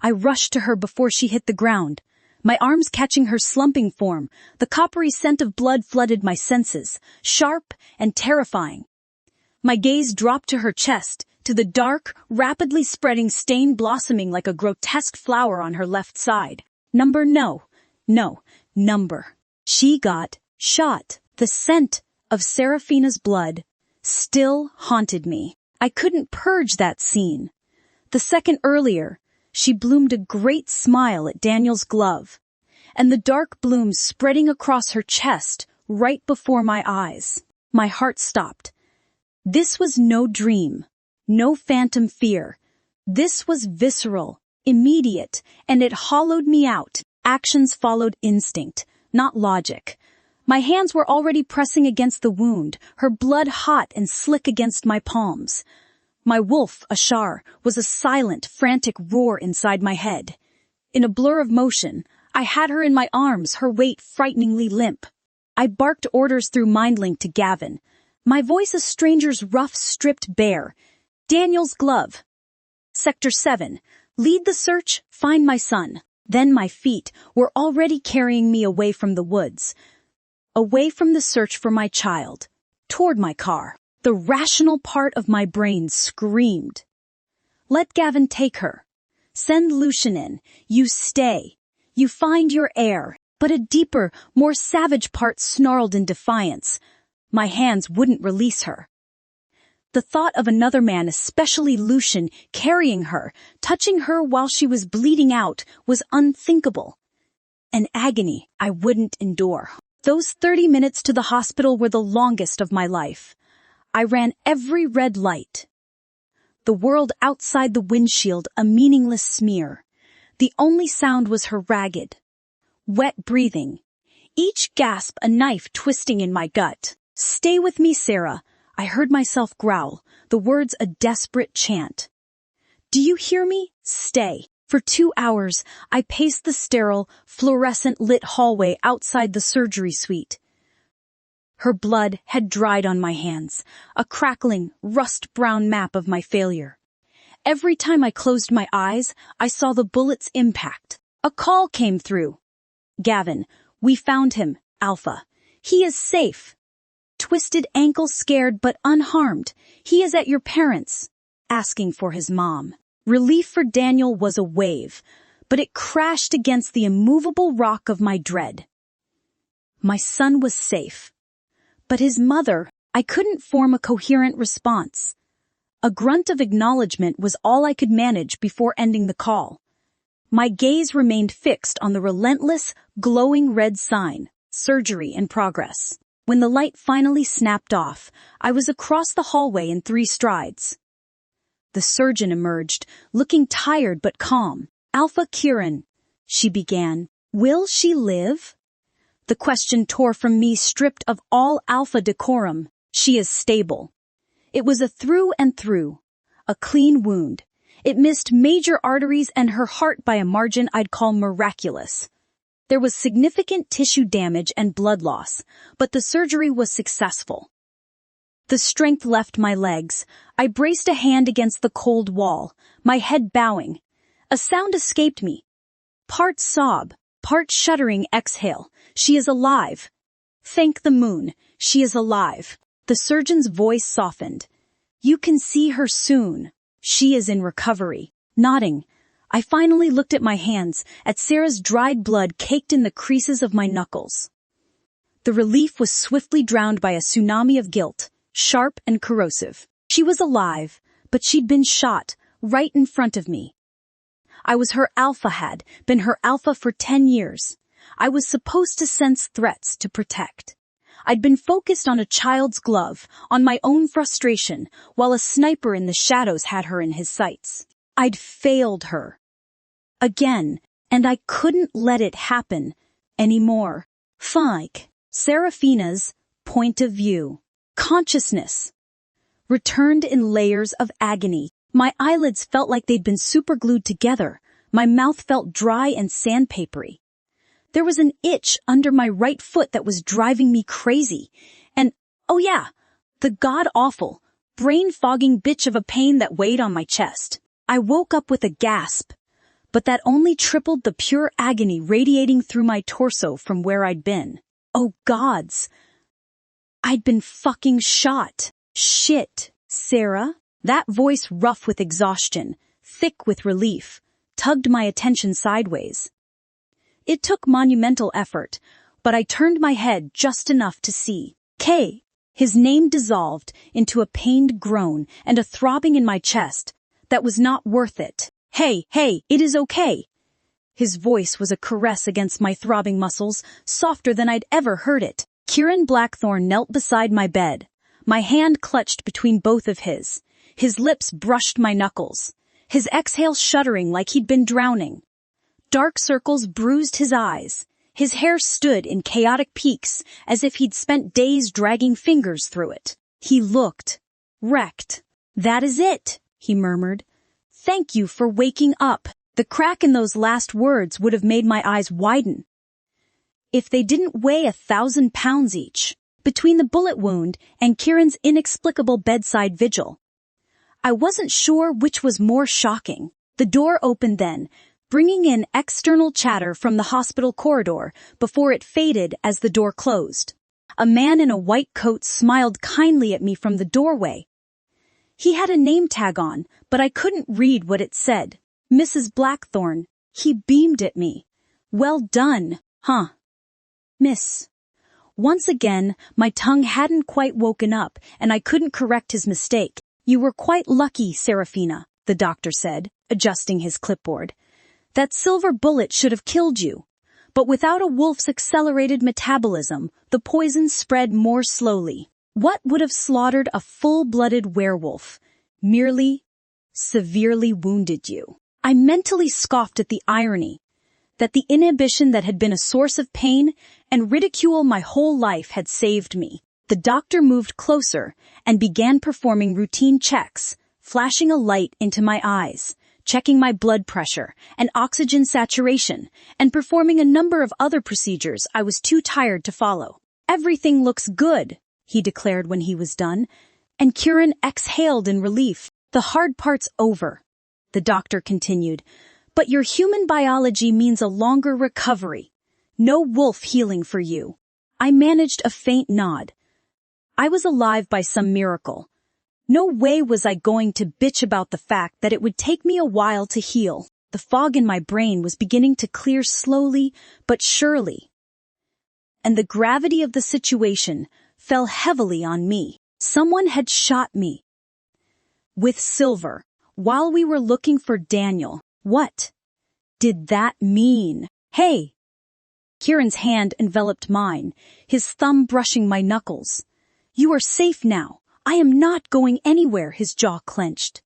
I rushed to her before she hit the ground, my arms catching her slumping form. The coppery scent of blood flooded my senses, sharp and terrifying. My gaze dropped to her chest, to the dark, rapidly spreading stain blossoming like a grotesque flower on her left side. Number. She got shot. The scent of Seraphina's blood still haunted me. I couldn't purge that scene. The second earlier, she bloomed a great smile at Daniel's glove, and the dark bloom spreading across her chest right before my eyes. My heart stopped. This was no dream, no phantom fear. This was visceral, immediate, and it hollowed me out. Actions followed instinct, not logic. My hands were already pressing against the wound, her blood hot and slick against my palms. My wolf, Ashar, was a silent, frantic roar inside my head. In a blur of motion, I had her in my arms, her weight frighteningly limp. I barked orders through MindLink to Gavin, my voice a stranger's rough, stripped bare. Daniel's glove. Sector 7. Lead the search, find my son. Then my feet were already carrying me away from the woods, away from the search for my child, toward my car. The rational part of my brain screamed. Let Gavin take her. Send Lucian in. You stay. You find your heir. But a deeper, more savage part snarled in defiance. My hands wouldn't release her. The thought of another man, especially Lucian, carrying her, touching her while she was bleeding out, was unthinkable. An agony I wouldn't endure. Those 30 minutes to the hospital were the longest of my life. I ran every red light. The world outside the windshield a meaningless smear. The only sound was her ragged, wet breathing. Each gasp a knife twisting in my gut. Stay with me, Sarah. I heard myself growl, the words a desperate chant. Do you hear me? Stay. For 2 hours, I paced the sterile, fluorescent-lit hallway outside the surgery suite. Her blood had dried on my hands, a crackling, rust-brown map of my failure. Every time I closed my eyes, I saw the bullet's impact. A call came through. Gavin, we found him, Alpha. He is safe. Twisted ankle scared but unharmed. He is at your parents', asking for his mom. Relief for Daniel was a wave, but it crashed against the immovable rock of my dread. My son was safe. But his mother, I couldn't form a coherent response. A grunt of acknowledgement was all I could manage before ending the call. My gaze remained fixed on the relentless, glowing red sign, surgery in progress. When the light finally snapped off, I was across the hallway in 3 strides. The surgeon emerged, looking tired but calm. Alpha Kieran, she began. Will she live? The question tore from me, stripped of all alpha decorum. She is stable. It was a through and through, a clean wound. It missed major arteries and her heart by a margin I'd call miraculous. There was significant tissue damage and blood loss, but the surgery was successful. The strength left my legs. I braced a hand against the cold wall, my head bowing. A sound escaped me. Part sob, part shuddering exhale. She is alive. Thank the moon, she is alive. The surgeon's voice softened. You can see her soon. She is in recovery. Nodding, I finally looked at my hands, at Sarah's dried blood caked in the creases of my knuckles. The relief was swiftly drowned by a tsunami of guilt, sharp and corrosive. She was alive, but she'd been shot, right in front of me. I was her alpha, had been her alpha for 10 years. I was supposed to sense threats to protect. I'd been focused on a child's glove, on my own frustration, while a sniper in the shadows had her in his sights. I'd failed her. Again, and I couldn't let it happen anymore. Fike. Seraphina's point of view. Consciousness. Returned in layers of agony. My eyelids felt like they'd been superglued together. My mouth felt dry and sandpapery. There was an itch under my right foot that was driving me crazy. And, oh yeah, the god-awful, brain-fogging bitch of a pain that weighed on my chest. I woke up with a gasp, but that only tripled the pure agony radiating through my torso from where I'd been. Oh gods! I'd been fucking shot. Shit, Sarah? That voice, rough with exhaustion, thick with relief, tugged my attention sideways. It took monumental effort, but I turned my head just enough to see. K. His name dissolved into a pained groan and a throbbing in my chest that was not worth it. Hey, it is okay. His voice was a caress against my throbbing muscles, softer than I'd ever heard it. Kieran Blackthorne knelt beside my bed, my hand clutched between both of his. His lips brushed my knuckles, his exhale shuddering like he'd been drowning. Dark circles bruised his eyes. His hair stood in chaotic peaks as if he'd spent days dragging fingers through it. He looked wrecked. That is it, he murmured. Thank you for waking up. The crack in those last words would have made my eyes widen. If they didn't weigh 1,000 pounds each, between the bullet wound and Kieran's inexplicable bedside vigil. I wasn't sure which was more shocking. The door opened then, bringing in external chatter from the hospital corridor before it faded as the door closed. A man in a white coat smiled kindly at me from the doorway. He had a name tag on, but I couldn't read what it said. Mrs. Blackthorne. He beamed at me. Well done, huh? Miss. Once again, my tongue hadn't quite woken up, and I couldn't correct his mistake. You were quite lucky, Serafina, the doctor said, adjusting his clipboard. That silver bullet should have killed you. But without a wolf's accelerated metabolism, the poison spread more slowly. What would have slaughtered a full-blooded werewolf? Merely, severely wounded you. I mentally scoffed at the irony that the inhibition that had been a source of pain and ridicule my whole life had saved me. The doctor moved closer and began performing routine checks, flashing a light into my eyes, checking my blood pressure and oxygen saturation, and performing a number of other procedures I was too tired to follow. Everything looks good, he declared when he was done, and Kieran exhaled in relief. The hard part's over, the doctor continued, but your human biology means a longer recovery. No wolf healing for you. I managed a faint nod. I was alive by some miracle. No way was I going to bitch about the fact that it would take me a while to heal. The fog in my brain was beginning to clear slowly but surely. And the gravity of the situation fell heavily on me. Someone had shot me with silver while we were looking for Daniel. What did that mean? Hey! Kieran's hand enveloped mine, his thumb brushing my knuckles. You are safe now. I am not going anywhere, his jaw clenched.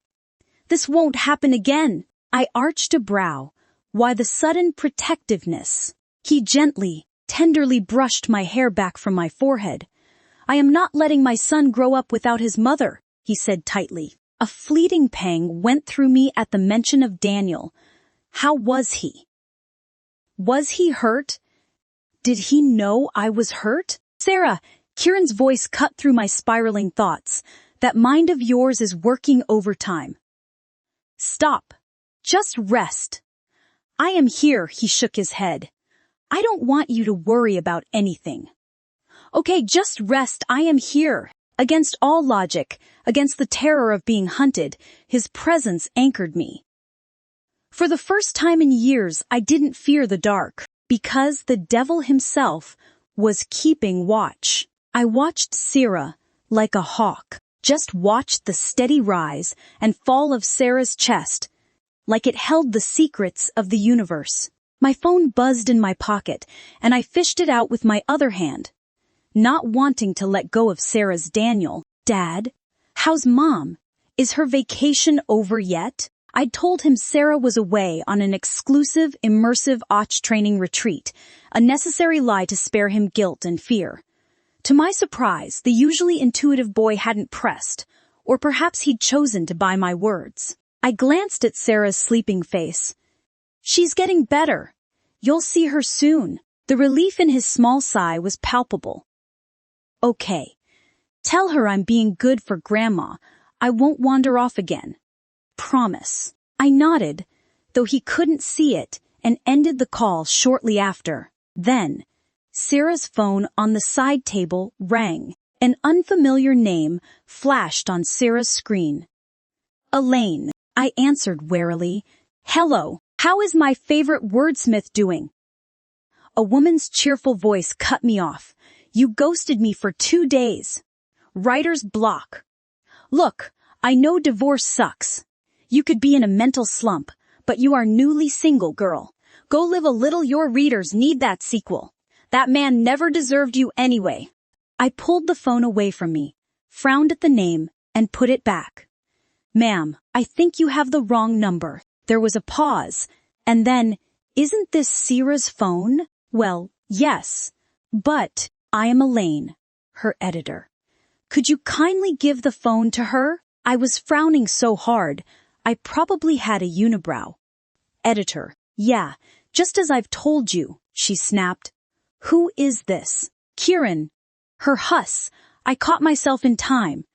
This won't happen again. I arched a brow. Why the sudden protectiveness? He gently, tenderly brushed my hair back from my forehead. I am not letting my son grow up without his mother, he said tightly. A fleeting pang went through me at the mention of Daniel. How was he? Was he hurt? Did he know I was hurt? Sarah, Kieran's voice cut through my spiraling thoughts. That mind of yours is working overtime. Stop. Just rest. I am here, he shook his head. I don't want you to worry about anything. Okay, just rest. I am here. Against all logic, against the terror of being hunted, his presence anchored me. For the first time in years, I didn't fear the dark, because the devil himself was keeping watch. I watched Sarah like a hawk, just watched the steady rise and fall of Sarah's chest, like it held the secrets of the universe. My phone buzzed in my pocket, and I fished it out with my other hand, not wanting to let go of Sarah's Daniel. Dad, how's Mom? Is her vacation over yet? I'd told him Sarah was away on an exclusive, immersive OCH training retreat, a necessary lie to spare him guilt and fear. To my surprise, the usually intuitive boy hadn't pressed, or perhaps he'd chosen to buy my words. I glanced at Sarah's sleeping face. She's getting better. You'll see her soon. The relief in his small sigh was palpable. Okay. Tell her I'm being good for Grandma. I won't wander off again. Promise. I nodded, though he couldn't see it, and ended the call shortly after. Then, Sarah's phone on the side table rang. An unfamiliar name flashed on Sarah's screen. Elaine. I answered warily. Hello. How is my favorite wordsmith doing? A woman's cheerful voice cut me off. You ghosted me for 2 days. Writer's block. Look, I know divorce sucks. You could be in a mental slump, but you are newly single, girl. Go live a little. Your readers need that sequel. That man never deserved you anyway. I pulled the phone away from me, frowned at the name, and put it back. Ma'am, I think you have the wrong number. There was a pause, and then, isn't this Sarah's phone? Well, yes, but I am Elaine, her editor. Could you kindly give the phone to her? I was frowning so hard, I probably had a unibrow. Editor, yeah, just as I've told you, she snapped. Who is this? Kieran. Her huss. I caught myself in time.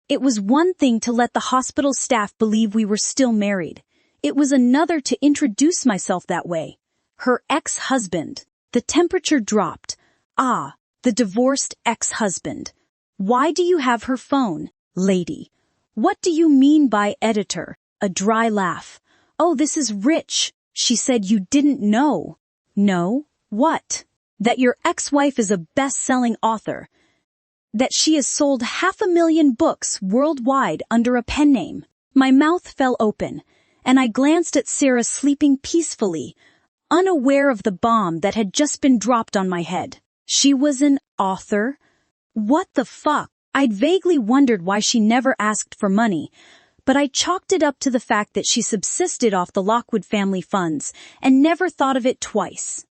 It was one thing to let the hospital staff believe we were still married. It was another to introduce myself that way. Her ex-husband. The temperature dropped. Ah, the divorced ex-husband. Why do you have her phone, lady? What do you mean by editor? A dry laugh. Oh, this is rich. She said you didn't know. No? What? That your ex-wife is a best-selling author. That she has sold 500,000 books worldwide under a pen name. My mouth fell open, and I glanced at Sarah sleeping peacefully, unaware of the bomb that had just been dropped on my head. She was an author? What the fuck? I'd vaguely wondered why she never asked for money, but I chalked it up to the fact that she subsisted off the Lockwood family funds and never thought of it twice.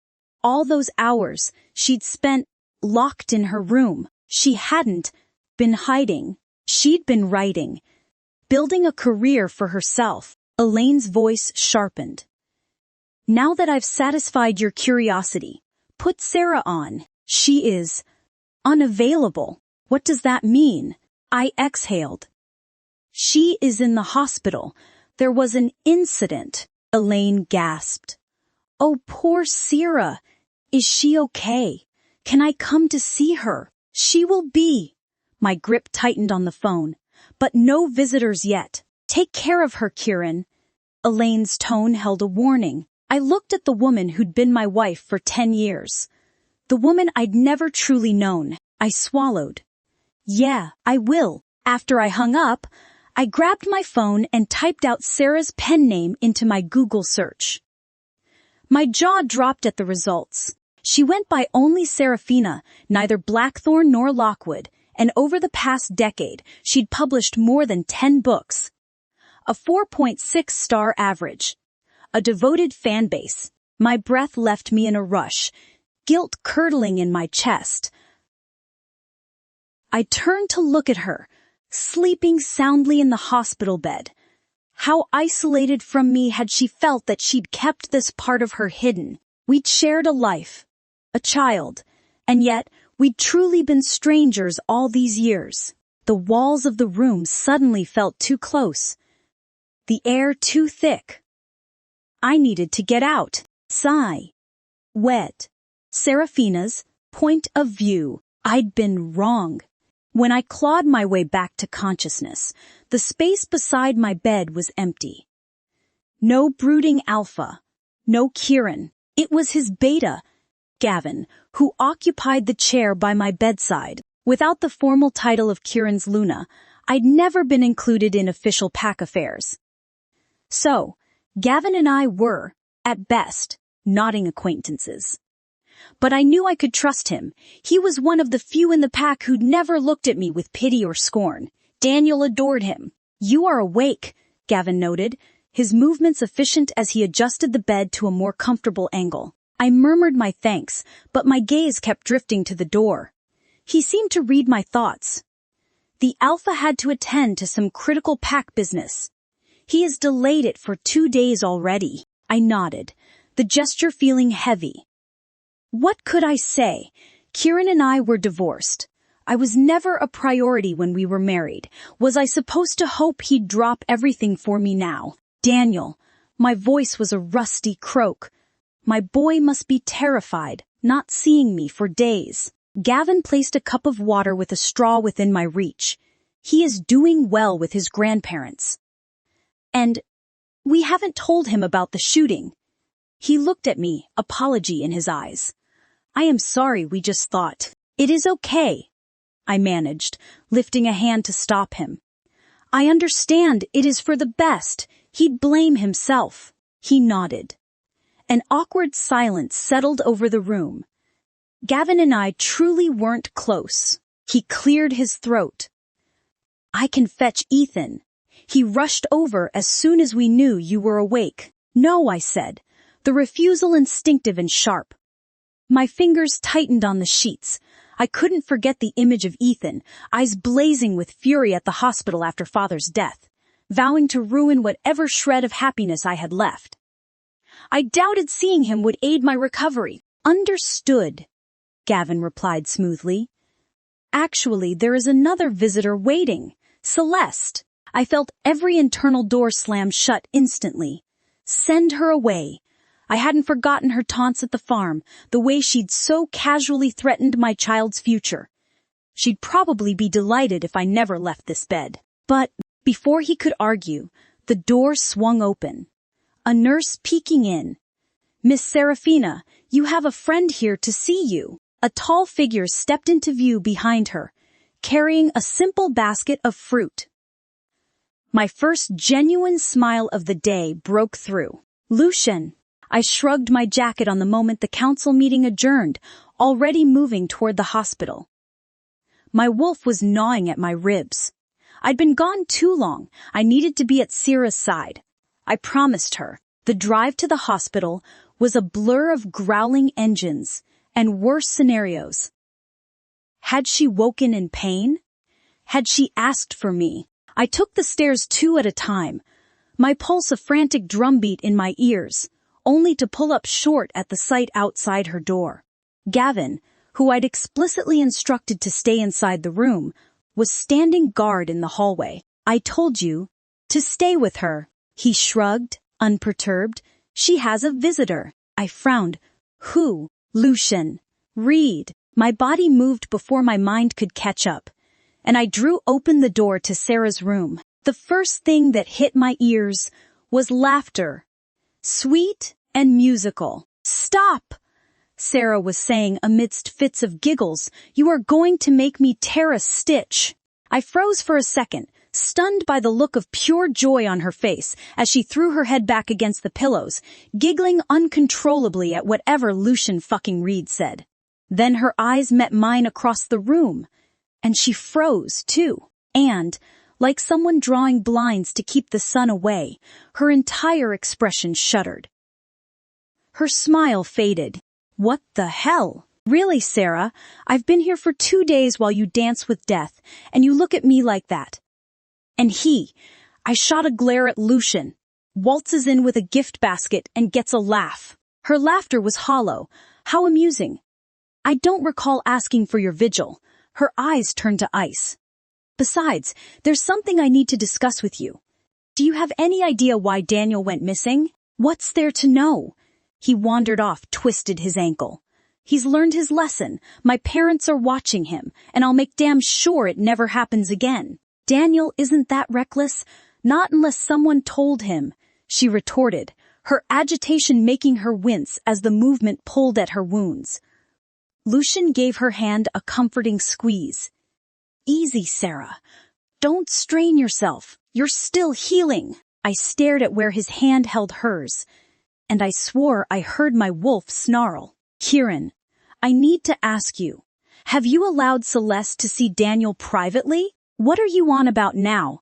All those hours she'd spent locked in her room. She hadn't been hiding. She'd been writing, building a career for herself. Elaine's voice sharpened. Now that I've satisfied your curiosity, put Sarah on. She is unavailable. What does that mean? I exhaled. She is in the hospital. There was an incident. Elaine gasped. Oh, poor Sarah. Is she okay? Can I come to see her? She will be. My grip tightened on the phone. But no visitors yet. Take care of her, Kieran. Elaine's tone held a warning. I looked at the woman who'd been my wife for 10 years. The woman I'd never truly known. I swallowed. Yeah, I will. After I hung up, I grabbed my phone and typed out Sarah's pen name into my Google search. My jaw dropped at the results. She went by only Serafina, neither Blackthorn nor Lockwood, and over the past decade, she'd published more than 10 books. A 4.6-star average. A devoted fan base. My breath left me in a rush, guilt curdling in my chest. I turned to look at her, sleeping soundly in the hospital bed. How isolated from me had she felt that she'd kept this part of her hidden? We'd shared a life, a child, and yet we'd truly been strangers all these years. The walls of the room suddenly felt too close, the air too thick. I needed to get out. Sigh. Wet. Serafina's point of view. I'd been wrong. When I clawed my way back to consciousness, the space beside my bed was empty. No brooding alpha. No Kieran. It was his beta, Gavin, who occupied the chair by my bedside. Without the formal title of Kieran's Luna, I'd never been included in official pack affairs. So, Gavin and I were, at best, nodding acquaintances. But I knew I could trust him. He was one of the few in the pack who'd never looked at me with pity or scorn. Daniel adored him. You are awake, Gavin noted, his movements efficient as he adjusted the bed to a more comfortable angle. I murmured my thanks, but my gaze kept drifting to the door. He seemed to read my thoughts. The Alpha had to attend to some critical pack business. He has delayed it for 2 days already. I nodded, the gesture feeling heavy. What could I say? Kieran and I were divorced. I was never a priority when we were married. Was I supposed to hope he'd drop everything for me now? Daniel. My voice was a rusty croak. My boy must be terrified, not seeing me for days. Gavin placed a cup of water with a straw within my reach. He is doing well with his grandparents. And we haven't told him about the shooting. He looked at me, apology in his eyes. I am sorry, we just thought. It is okay, I managed, lifting a hand to stop him. I understand it is for the best. He'd blame himself. He nodded. An awkward silence settled over the room. Gavin and I truly weren't close. He cleared his throat. I can fetch Ethan. He rushed over as soon as we knew you were awake. No, I said, the refusal instinctive and sharp. My fingers tightened on the sheets. I couldn't forget the image of Ethan, eyes blazing with fury at the hospital after Father's death, vowing to ruin whatever shred of happiness I had left. I doubted seeing him would aid my recovery. Understood, Gavin replied smoothly. Actually, there is another visitor waiting, Celeste. I felt every internal door slam shut instantly. Send her away. I hadn't forgotten her taunts at the farm, the way she'd so casually threatened my child's future. She'd probably be delighted if I never left this bed. But before he could argue, the door swung open. A nurse peeking in. "Miss Serafina, you have a friend here to see you." A tall figure stepped into view behind her, carrying a simple basket of fruit. My first genuine smile of the day broke through. "Lucian." I shrugged my jacket on the moment the council meeting adjourned, already moving toward the hospital. My wolf was gnawing at my ribs. I'd been gone too long. I needed to be at Sierra's side. I promised her. The drive to the hospital was a blur of growling engines and worse scenarios. Had she woken in pain? Had she asked for me? I took the stairs 2 at a time, my pulse a frantic drumbeat in my ears, only to pull up short at the sight outside her door. Gavin, who I'd explicitly instructed to stay inside the room, was standing guard in the hallway. "I told you to stay with her." He shrugged, unperturbed. "She has a visitor." I frowned. "Who?" "Lucian. Read." My body moved before my mind could catch up, and I drew open the door to Sarah's room. The first thing that hit my ears was laughter. Sweet and musical. "Stop!" Sarah was saying amidst fits of giggles. "You are going to make me tear a stitch." I froze for a second, stunned by the look of pure joy on her face as she threw her head back against the pillows, giggling uncontrollably at whatever Lucian fucking Reed said. Then her eyes met mine across the room, and she froze too. And, like someone drawing blinds to keep the sun away, her entire expression shuddered. Her smile faded. "What the hell? Really, Sarah? I've been here for 2 days while you dance with death, and you look at me like that." And I shot a glare at Lucian, waltzes in with a gift basket and gets a laugh. Her laughter was hollow. How amusing. "I don't recall asking for your vigil." Her eyes turned to ice. "Besides, there's something I need to discuss with you. Do you have any idea why Daniel went missing?" "What's there to know?" He wandered off, twisted his ankle. "He's learned his lesson. My parents are watching him, and I'll make damn sure it never happens again." "Daniel isn't that reckless. Not unless someone told him," she retorted, her agitation making her wince as the movement pulled at her wounds. Lucian gave her hand a comforting squeeze. "Easy, Sarah. Don't strain yourself. You're still healing." I stared at where his hand held hers, and I swore I heard my wolf snarl. "Kieran, I need to ask you, have you allowed Celeste to see Daniel privately? What are you on about now?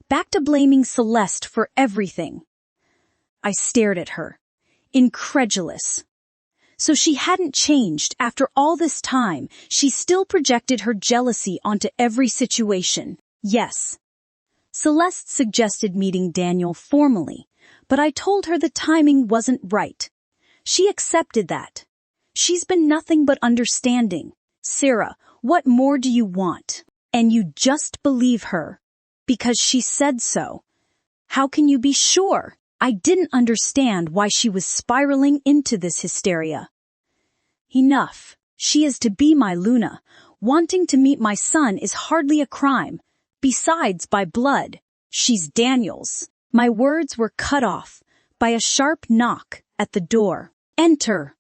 Back to blaming Celeste for everything." I stared at her, incredulous. So she hadn't changed after all this time. She still projected her jealousy onto every situation. Yes. Celeste suggested meeting Daniel formally, but I told her the timing wasn't right. She accepted that. She's been nothing but understanding. "Sarah, what more do you want?" "And you just believe her, because she said so." "How can you be sure?" I didn't understand why she was spiraling into this hysteria. "Enough. She is to be my Luna. Wanting to meet my son is hardly a crime. Besides, by blood, she's Daniel's." My words were cut off by a sharp knock at the door. "Enter,"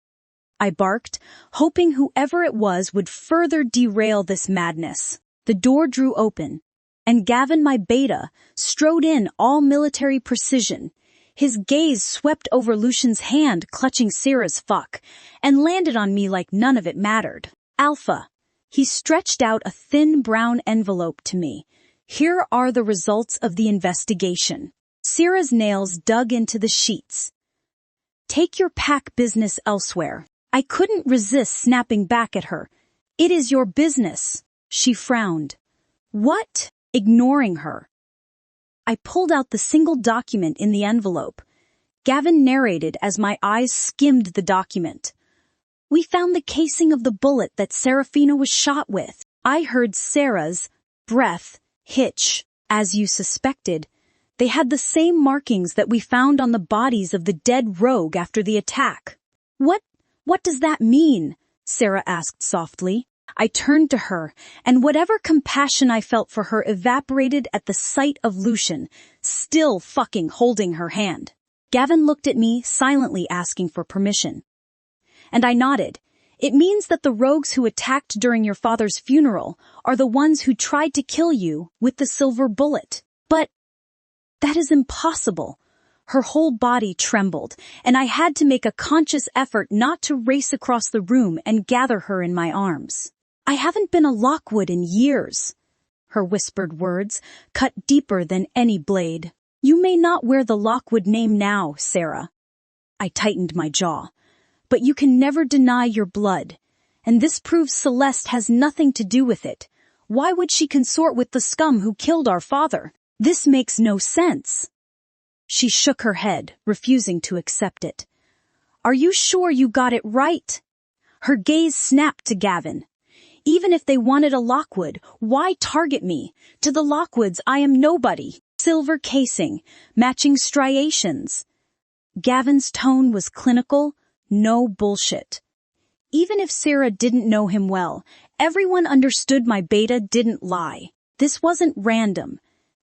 I barked, hoping whoever it was would further derail this madness. The door drew open, and Gavin, my beta, strode in all military precision. His gaze swept over Lucian's hand clutching Sarah's fuck, and landed on me like none of it mattered. "Alpha." He stretched out a thin brown envelope to me. "Here are the results of the investigation." Sarah's nails dug into the sheets. "Take your pack business elsewhere." I couldn't resist snapping back at her. "It is your business." She frowned. "What?" Ignoring her, I pulled out the single document in the envelope. Gavin narrated as my eyes skimmed the document. "We found the casing of the bullet that Serafina was shot with." I heard Sarah's breath hitch. "As you suspected, They had the same markings that we found on the bodies of the dead rogue after the attack. What does that mean? Sarah asked softly. I turned to her, and whatever compassion I felt for her evaporated at the sight of Lucian, still fucking holding her hand. Gavin looked at me, silently asking for permission. And I nodded. It means that the rogues who attacked during your father's funeral are the ones who tried to kill you with the silver bullet. But that is impossible. Her whole body trembled, and I had to make a conscious effort not to race across the room and gather her in my arms. I haven't been a Lockwood in years. Her whispered words cut deeper than any blade. You may not wear the Lockwood name now, Sarah. I tightened my jaw. But you can never deny your blood, and this proves Celeste has nothing to do with it. Why would she consort with the scum who killed our father? This makes no sense. She shook her head, refusing to accept it. Are you sure you got it right? Her gaze snapped to Gavin. Even if they wanted a Lockwood, why target me? To the Lockwoods, I am nobody. Silver casing, matching striations. Gavin's tone was clinical, no bullshit. Even if Sarah didn't know him well, everyone understood my beta didn't lie. This wasn't random.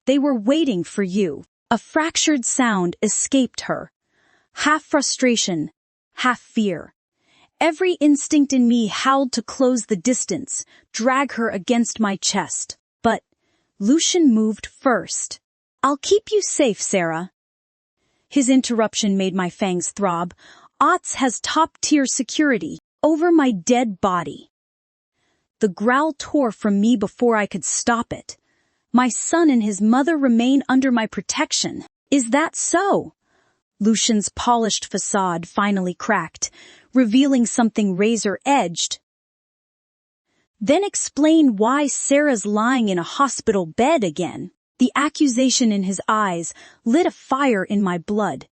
They were waiting for you. A fractured sound escaped her. Half frustration, half fear. Every instinct in me howled to close the distance, drag her against my chest. But Lucian moved first. I'll keep you safe, Sarah. His interruption made my fangs throb. Otz has top-tier security over my dead body. The growl tore from me before I could stop it. My son and his mother remain under my protection. Is that so? Lucian's polished facade finally cracked, revealing something razor-edged. Then explain why Sarah's lying in a hospital bed again. The accusation in his eyes lit a fire in my blood.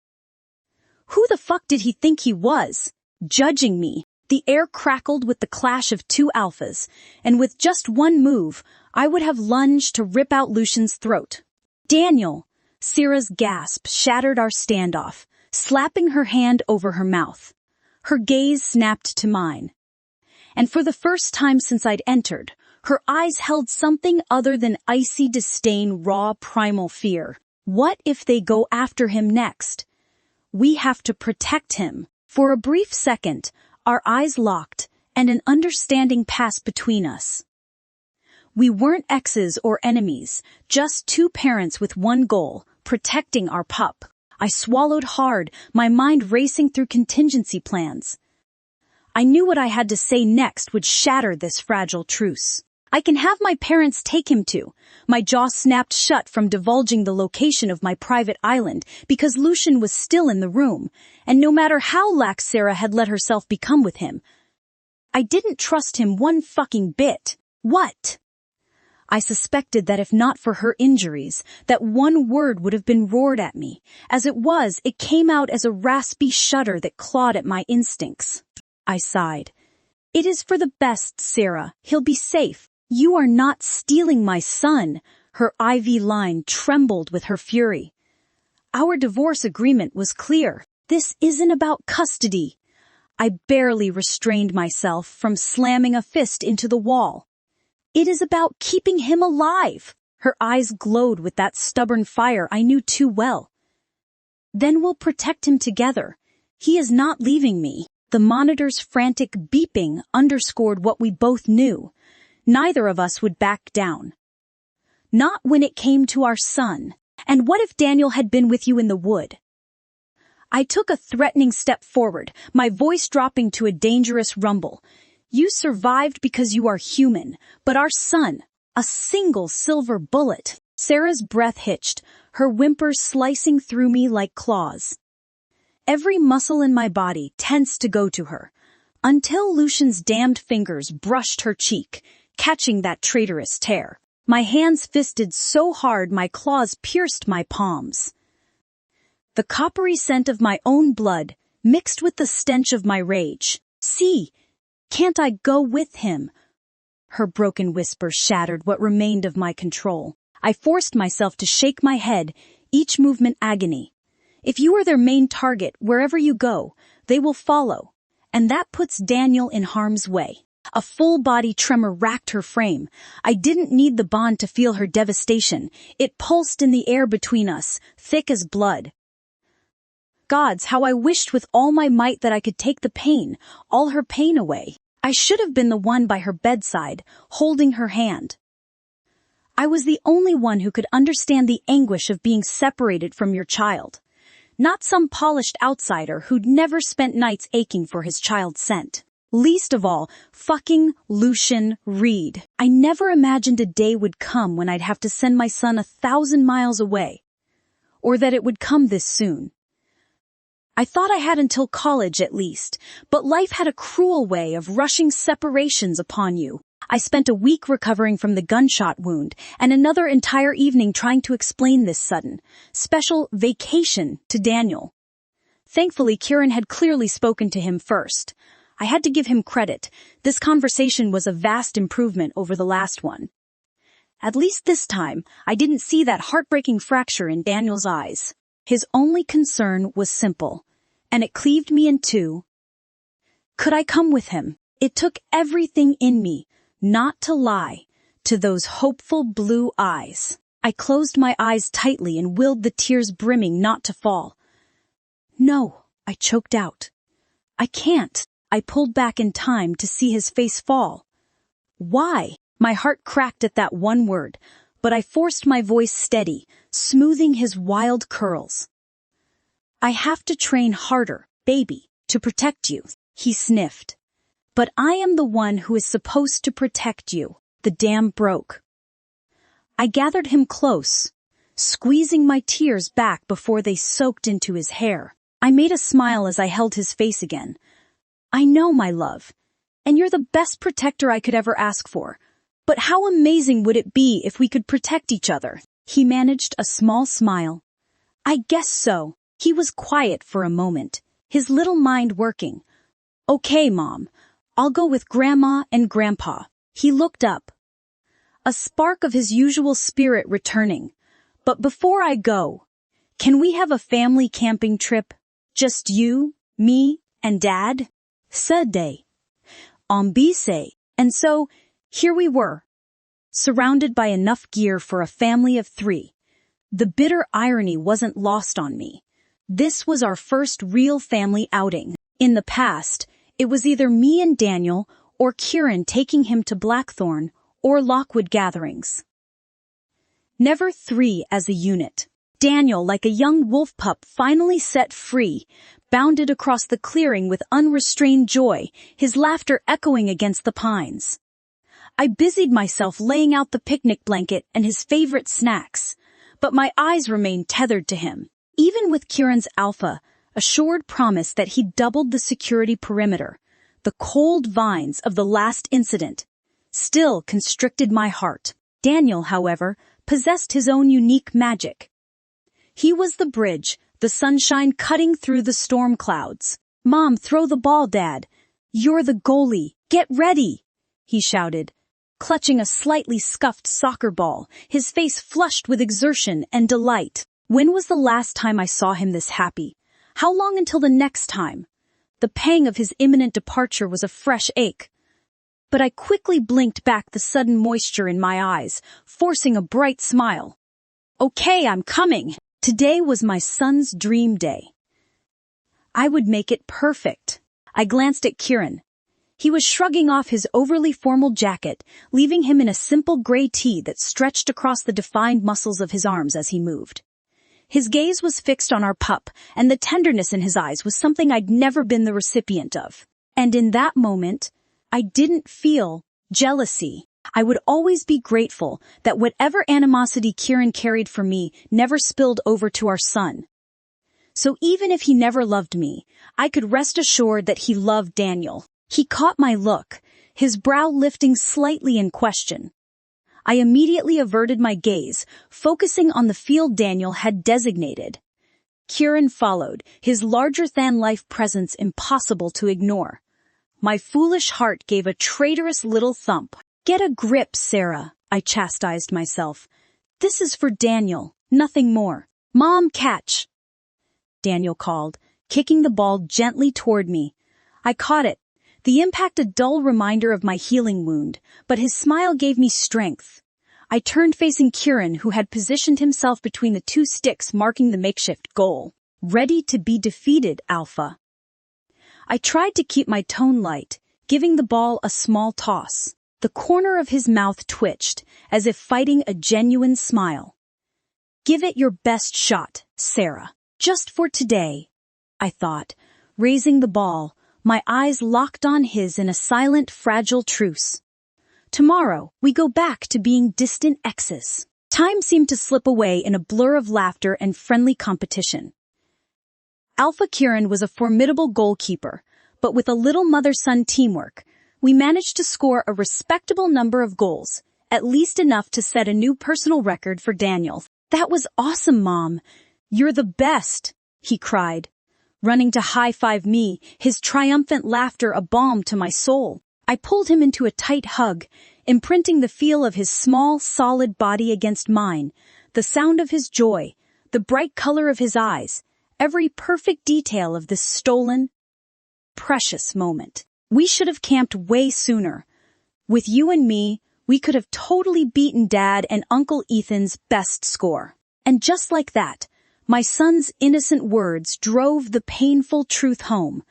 Who the fuck did he think he was? Judging me. The air crackled with the clash of two alphas, and with just one move, I would have lunged to rip out Lucian's throat. Daniel! Sarah's gasp shattered our standoff, slapping her hand over her mouth. Her gaze snapped to mine. And for the first time since I'd entered, her eyes held something other than icy disdain, raw primal fear. What if they go after him next? We have to protect him. For a brief second, our eyes locked, and an understanding passed between us. We weren't exes or enemies, just two parents with one goal, protecting our pup. I swallowed hard, my mind racing through contingency plans. I knew what I had to say next would shatter this fragile truce. I can have my parents take him to. My jaw snapped shut from divulging the location of my private island because Lucian was still in the room, and no matter how lax Sarah had let herself become with him, I didn't trust him one fucking bit. What? I suspected that if not for her injuries, that one word would have been roared at me. As it was, it came out as a raspy shudder that clawed at my instincts. I sighed. It is for the best, Sarah. He'll be safe. You are not stealing my son. Her IV line trembled with her fury. Our divorce agreement was clear. This isn't about custody. I barely restrained myself from slamming a fist into the wall. It is about keeping him alive. Her eyes glowed with that stubborn fire I knew too well. Then we'll protect him together. He is not leaving me. The monitor's frantic beeping underscored what we both knew. Neither of us would back down. Not when it came to our son. And what if Daniel had been with you in the wood? I took a threatening step forward, my voice dropping to a dangerous rumble. You survived because you are human, but our son, a single silver bullet. Sarah's breath hitched, her whimpers slicing through me like claws. Every muscle in my body tensed to go to her, until Lucian's damned fingers brushed her cheek, catching that traitorous tear. My hands fisted so hard my claws pierced my palms. The coppery scent of my own blood mixed with the stench of my rage. See, can't I go with him? Her broken whisper shattered what remained of my control. I forced myself to shake my head, each movement agony. If you are their main target wherever you go, they will follow. And that puts Daniel in harm's way. A full-body tremor racked her frame. I didn't need the bond to feel her devastation. It pulsed in the air between us, thick as blood. Gods, how I wished with all my might that I could take the pain, all her pain away. I should have been the one by her bedside, holding her hand. I was the only one who could understand the anguish of being separated from your child. Not some polished outsider who'd never spent nights aching for his child's scent. Least of all, fucking Lucian Reed. I never imagined a day would come when I'd have to send my son 1,000 miles away. Or that it would come this soon. I thought I had until college at least, but life had a cruel way of rushing separations upon you. I spent a week recovering from the gunshot wound, and another entire evening trying to explain this sudden, special vacation to Daniel. Thankfully, Kieran had clearly spoken to him first. I had to give him credit. This conversation was a vast improvement over the last one. At least this time, I didn't see that heartbreaking fracture in Daniel's eyes. His only concern was simple, and it cleaved me in two. Could I come with him? It took everything in me, not to lie, to those hopeful blue eyes. I closed my eyes tightly and willed the tears brimming not to fall. No, I choked out. I can't. I pulled back in time to see his face fall. Why? My heart cracked at that one word, but I forced my voice steady, smoothing his wild curls. I have to train harder, baby, to protect you, he sniffed. But I am the one who is supposed to protect you. The dam broke. I gathered him close, squeezing my tears back before they soaked into his hair. I made a smile as I held his face again. I know, my love, and you're the best protector I could ever ask for. But how amazing would it be if we could protect each other? He managed a small smile. I guess so. He was quiet for a moment, his little mind working. Okay, Mom, I'll go with Grandma and Grandpa. He looked up, a spark of his usual spirit returning. But before I go, can we have a family camping trip? Just you, me, and Dad? Said they. Ombise. And so, here we were, surrounded by enough gear for a family of 3. The bitter irony wasn't lost on me. This was our first real family outing. In the past, it was either me and Daniel or Kieran taking him to Blackthorn or Lockwood gatherings. Never 3 as a unit. Daniel, like a young wolf pup finally set free, bounded across the clearing with unrestrained joy, his laughter echoing against the pines. I busied myself laying out the picnic blanket and his favorite snacks, but my eyes remained tethered to him. Even with Kieran's alpha, assured promise that he doubled the security perimeter, the cold vines of the last incident still constricted my heart. Daniel, however, possessed his own unique magic. He was the bridge, the sunshine cutting through the storm clouds. Mom, throw the ball, Dad. You're the goalie. Get ready, he shouted, clutching a slightly scuffed soccer ball, his face flushed with exertion and delight. When was the last time I saw him this happy? How long until the next time? The pang of his imminent departure was a fresh ache. But I quickly blinked back the sudden moisture in my eyes, forcing a bright smile. Okay, I'm coming. Today was my son's dream day. I would make it perfect. I glanced at Kieran. He was shrugging off his overly formal jacket, leaving him in a simple gray tee that stretched across the defined muscles of his arms as he moved. His gaze was fixed on our pup, and the tenderness in his eyes was something I'd never been the recipient of. And in that moment, I didn't feel jealousy. I would always be grateful that whatever animosity Kieran carried for me never spilled over to our son. So even if he never loved me, I could rest assured that he loved Daniel. He caught my look, his brow lifting slightly in question. I immediately averted my gaze, focusing on the field Daniel had designated. Kieran followed, his larger-than-life presence impossible to ignore. My foolish heart gave a traitorous little thump. Get a grip, Sarah, I chastised myself. This is for Daniel, nothing more. Mom, catch! Daniel called, kicking the ball gently toward me. I caught it, the impact a dull reminder of my healing wound, but his smile gave me strength. I turned facing Kieran, who had positioned himself between the two sticks marking the makeshift goal. Ready to be defeated, Alpha. I tried to keep my tone light, giving the ball a small toss. The corner of his mouth twitched, as if fighting a genuine smile. Give it your best shot, Sarah. Just for today, I thought, raising the ball, my eyes locked on his in a silent, fragile truce. Tomorrow, we go back to being distant exes. Time seemed to slip away in a blur of laughter and friendly competition. Alpha Kieran was a formidable goalkeeper, but with a little mother-son teamwork, we managed to score a respectable number of goals, at least enough to set a new personal record for Daniel. That was awesome, Mom. You're the best, he cried, running to high-five me, his triumphant laughter a balm to my soul. I pulled him into a tight hug, imprinting the feel of his small, solid body against mine, the sound of his joy, the bright color of his eyes, every perfect detail of this stolen, precious moment. We should have camped way sooner. With you and me, we could have totally beaten Dad and Uncle Ethan's best score. And just like that, my son's innocent words drove the painful truth home.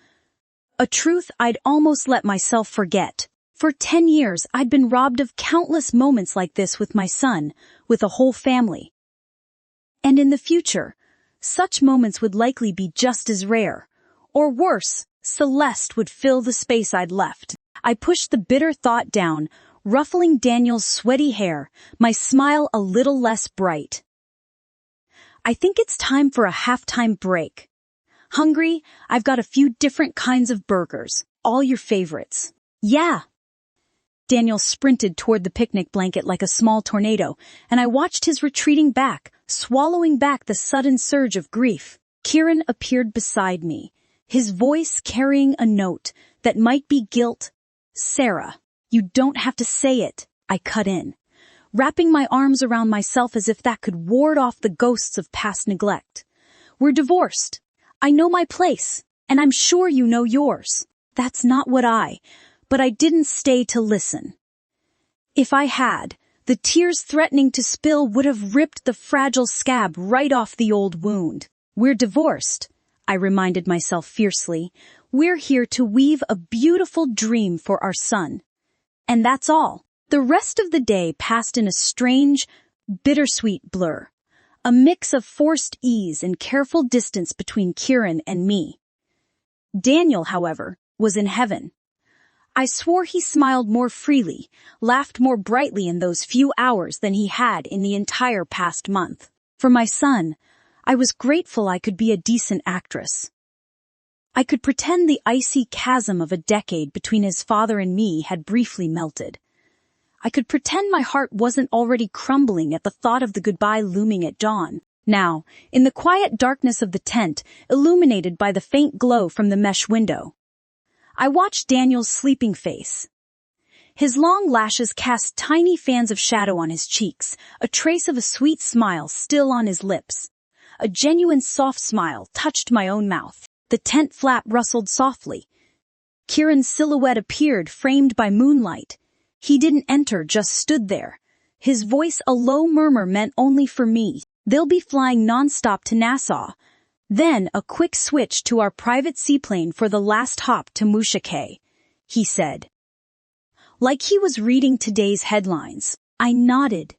A truth I'd almost let myself forget. For 10 years, I'd been robbed of countless moments like this with my son, with a whole family. And in the future, such moments would likely be just as rare. Or worse, Celeste would fill the space I'd left. I pushed the bitter thought down, ruffling Daniel's sweaty hair, my smile a little less bright. I think it's time for a halftime break. Hungry? I've got a few different kinds of burgers, all your favorites. Yeah. Daniel sprinted toward the picnic blanket like a small tornado, and I watched his retreating back, swallowing back the sudden surge of grief. Kieran appeared beside me, his voice carrying a note that might be guilt. Sarah, you don't have to say it, I cut in, wrapping my arms around myself as if that could ward off the ghosts of past neglect. We're divorced. I know my place, and I'm sure you know yours. That's not but I didn't stay to listen. If I had, the tears threatening to spill would have ripped the fragile scab right off the old wound. We're divorced, I reminded myself fiercely. We're here to weave a beautiful dream for our son. And that's all. The rest of the day passed in a strange, bittersweet blur. A mix of forced ease and careful distance between Kieran and me. Daniel, however, was in heaven. I swore he smiled more freely, laughed more brightly in those few hours than he had in the entire past month. For my son, I was grateful I could be a decent actress. I could pretend the icy chasm of a decade between his father and me had briefly melted. I could pretend my heart wasn't already crumbling at the thought of the goodbye looming at dawn. Now, in the quiet darkness of the tent, illuminated by the faint glow from the mesh window, I watched Daniel's sleeping face. His long lashes cast tiny fans of shadow on his cheeks, a trace of a sweet smile still on his lips. A genuine soft smile touched my own mouth. The tent flap rustled softly. Kieran's silhouette appeared, framed by moonlight. He didn't enter, just stood there. His voice a low murmur meant only for me. They'll be flying nonstop to Nassau. Then a quick switch to our private seaplane for the last hop to Mushake, he said. Like he was reading today's headlines, I nodded.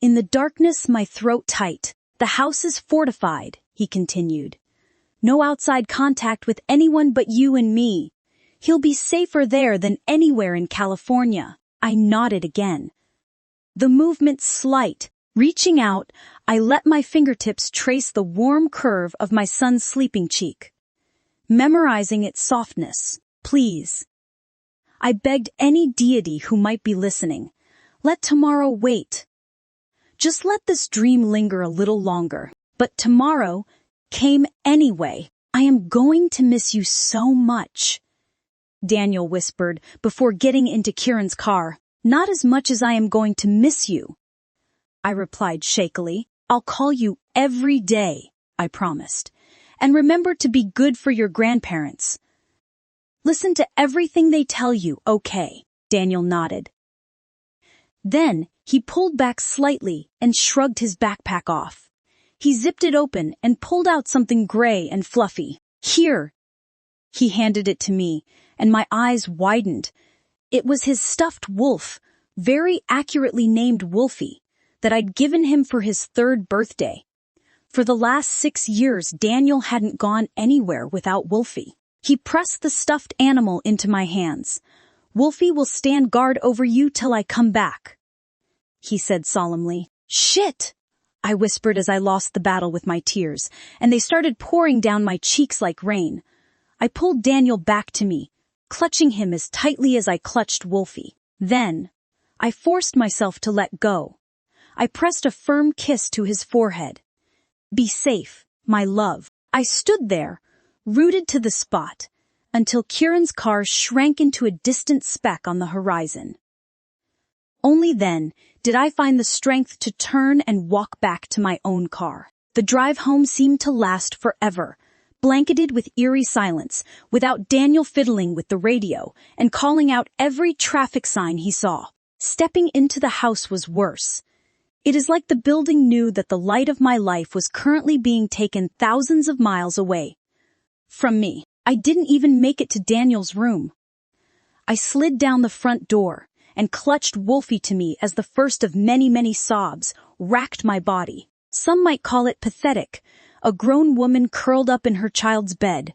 In the darkness, my throat tight. The house is fortified, he continued. No outside contact with anyone but you and me. He'll be safer there than anywhere in California. I nodded again. The movement slight. Reaching out, I let my fingertips trace the warm curve of my son's sleeping cheek, memorizing its softness. Please. I begged any deity who might be listening. Let tomorrow wait. Just let this dream linger a little longer. But tomorrow came anyway. I am going to miss you so much, Daniel whispered before getting into Kieran's car. Not as much as I am going to miss you, I replied shakily. I'll call you every day, I promised. And remember to be good for your grandparents. Listen to everything they tell you, okay? Daniel nodded. Then, he pulled back slightly and shrugged his backpack off. He zipped it open and pulled out something gray and fluffy. Here. He handed it to me, and my eyes widened. It was his stuffed wolf, very accurately named Wolfie, that I'd given him for his 3rd birthday. For the last 6 years, Daniel hadn't gone anywhere without Wolfie. He pressed the stuffed animal into my hands. Wolfie will stand guard over you till I come back, he said solemnly. Shit! I whispered as I lost the battle with my tears, and they started pouring down my cheeks like rain. I pulled Daniel back to me, clutching him as tightly as I clutched Wolfie. Then, I forced myself to let go. I pressed a firm kiss to his forehead. Be safe, my love. I stood there, rooted to the spot, until Kieran's car shrank into a distant speck on the horizon. Only then did I find the strength to turn and walk back to my own car. The drive home seemed to last forever, blanketed with eerie silence, without Daniel fiddling with the radio and calling out every traffic sign he saw. Stepping into the house was worse. It is like the building knew that the light of my life was currently being taken thousands of miles away from me. I didn't even make it to Daniel's room. I slid down the front door and clutched Wolfie to me as the first of many sobs racked my body. Some might call it pathetic, a grown woman curled up in her child's bed,